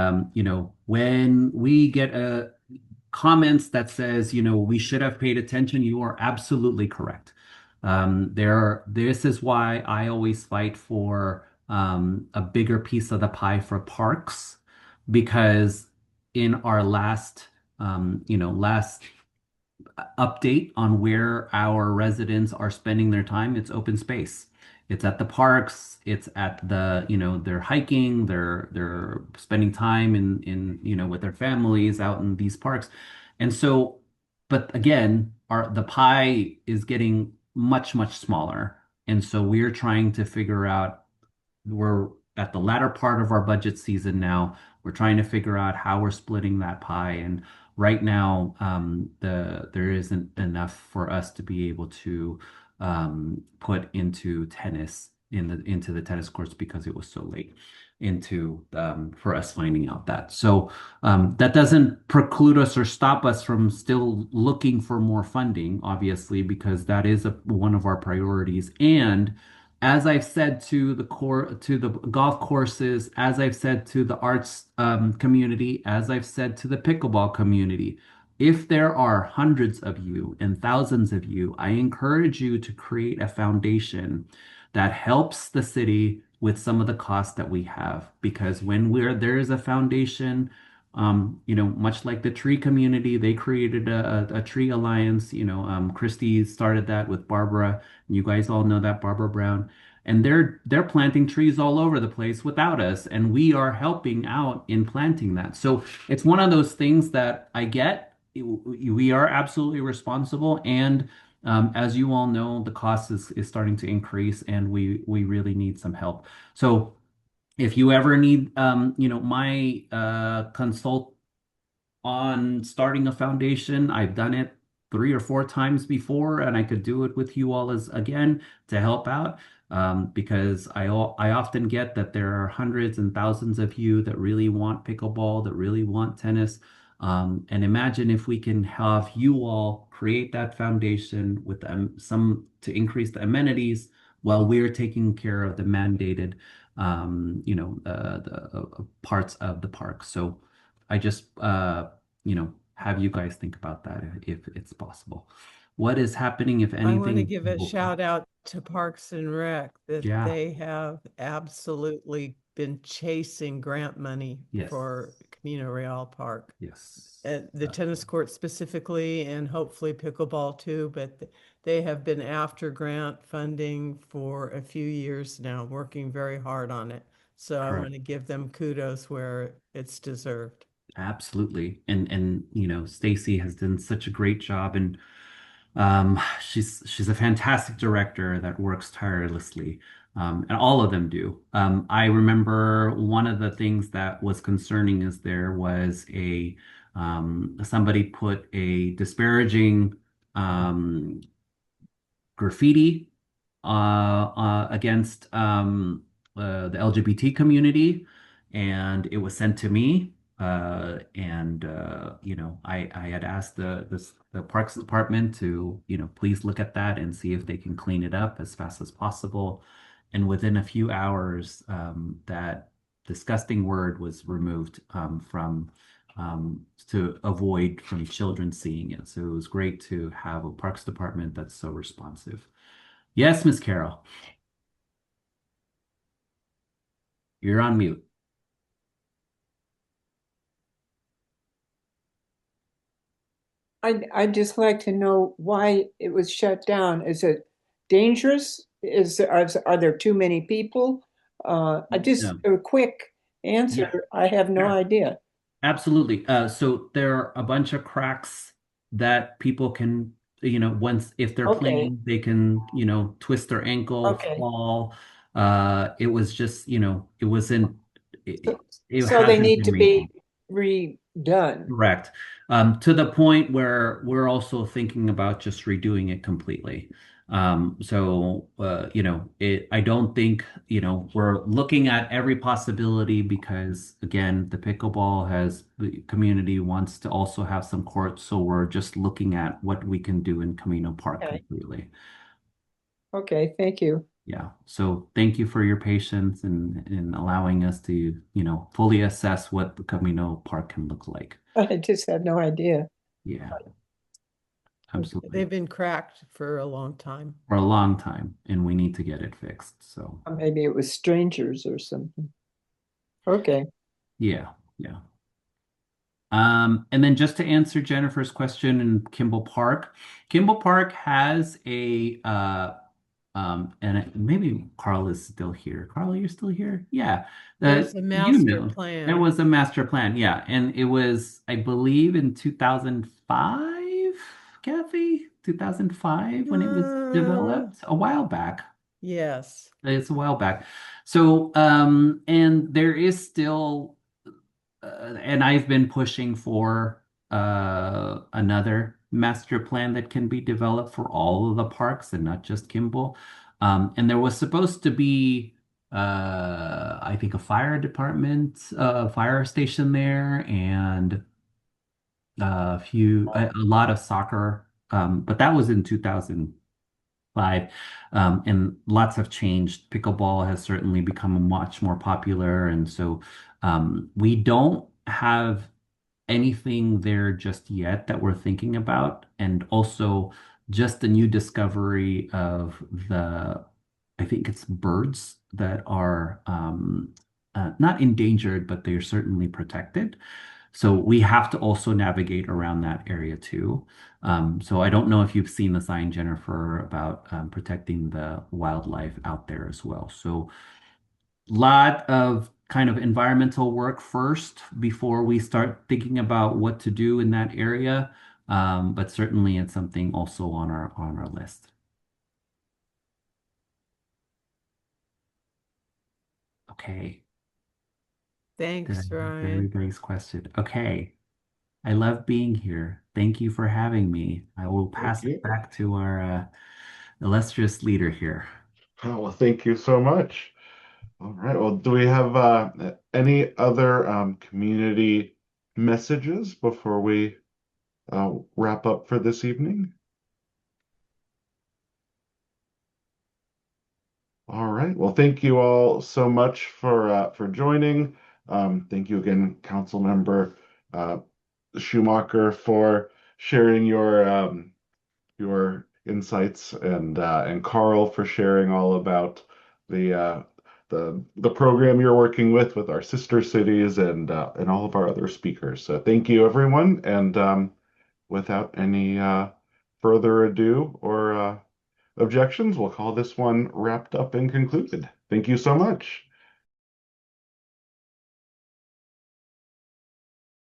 when we get comments that says we should have paid attention, you are absolutely correct. This is why I always fight for a bigger piece of the pie for parks, because in our last update on where our residents are spending their time, it's open space. It's at the parks, it's at they're hiking, they're spending time in with their families out in these parks. And so, but again, the pie is getting much, much smaller. And so we're trying to figure out, we're at the latter part of our budget season now. We're trying to figure out how we're splitting that pie. And right now, there isn't enough for us to be able to put into tennis into the tennis courts because it was so late for us finding out that. So that doesn't preclude us or stop us from still looking for more funding, obviously, because that is one of our priorities. And as I've said to the golf courses, as I've said to the arts community, as I've said to the pickleball community, if there are hundreds of you and thousands of you, I encourage you to create a foundation that helps the city with some of the costs that we have. Because when there is a foundation, much like the tree community, they created a tree alliance. Christie started that with Barbara. You guys all know that, Barbara Brown. And they're planting trees all over the place without us, and we are helping out in planting that. So it's one of those things that I get. We are absolutely responsible, and as you all know, the cost is starting to increase, and we really need some help. So if you ever need my consult on starting a foundation, I've done it 3 or 4 times before, and I could do it with you all again to help out. Because I often get that there are hundreds and thousands of you that really want pickleball, that really want tennis. And imagine if we can have you all create that foundation with some to increase the amenities while we're taking care of the mandated, the parts of the park. So I just, have you guys think about that if it's possible. What is happening, if anything? I want to give a shout out to Parks and Rec that they have absolutely been chasing grant money for Camino Real Park. Yes. The tennis court specifically, and hopefully pickleball too, but they have been after grant funding for a few years now, working very hard on it. So I want to give them kudos where it's deserved. Absolutely. And Stacy has done such a great job, and she's a fantastic director that works tirelessly. And all of them do. I remember one of the things that was concerning is there was somebody put a disparaging um, graffiti against the LGBT community, and it was sent to me. I had asked the Parks Department to, please look at that and see if they can clean it up as fast as possible. And within a few hours, that disgusting word was removed to avoid from children seeing it. So it was great to have a Parks Department that's so responsive. Yes, Miss Carol, you're on mute. I'd just like to know why it was shut down. Is it dangerous? Are there too many people? No. A quick answer. Yeah. I have no Yeah. idea. Absolutely. So there are a bunch of cracks that people can, once if they're Okay. playing, they can, twist their ankle, Okay. fall. It was just, it wasn't. It So they hasn't need been to be repainted. redone. Correct. To the point where we're also thinking about just redoing it completely. I don't think, we're looking at every possibility because again, the the community wants to also have some courts. So we're just looking at what we can do in Camino Park Okay. completely. Okay, thank you. Yeah. So thank you for your patience and in allowing us to, fully assess what the Camino Park can look like. I just had no idea. Yeah. Absolutely. They've been cracked for a long time. For a long time, and we need to get it fixed. So Maybe it was strangers or something. Okay. yeah. And then just to answer Jennifer's question in Kimball Park has maybe Carl is still here. Carl, you're still here? Yeah. There's a master plan. There was a master plan, yeah. And it was, I believe, in 2005, Kathy? 2005 when it was developed, a while back. Yes. It's a while back. So, and there is still, and I've been pushing for another master plan that can be developed for all of the parks and not just Kimball. And there was supposed to be, I think, a fire department, fire station there, and a lot of soccer. But that was in 2005. And lots have changed. Pickleball has certainly become much more popular. And so we don't have anything there just yet that we're thinking about. And also just the new discovery of I think it's birds that are not endangered, but they're certainly protected. So we have to also navigate around that area too. So I don't know if you've seen the sign, Jennifer, about protecting the wildlife out there as well. So lot of kind of environmental work first before we start thinking about what to do in that area. But certainly it's something also on our list. Okay. Thanks, Ryyn. Everybody's question. Okay. I love being here. Thank you for having me. I will pass it back to our illustrious leader here. Oh, well, thank you so much. All right. Well, do we have any other community messages before we wrap up for this evening? All right. Well, thank you all so much for joining. Thank you again, Council Member Schumacher, for sharing your insights, and Carl for sharing all about the the program you're working with our sister cities, and all of our other speakers. So thank you, everyone. And without any further ado or objections, we'll call this one wrapped up and concluded. Thank you so much.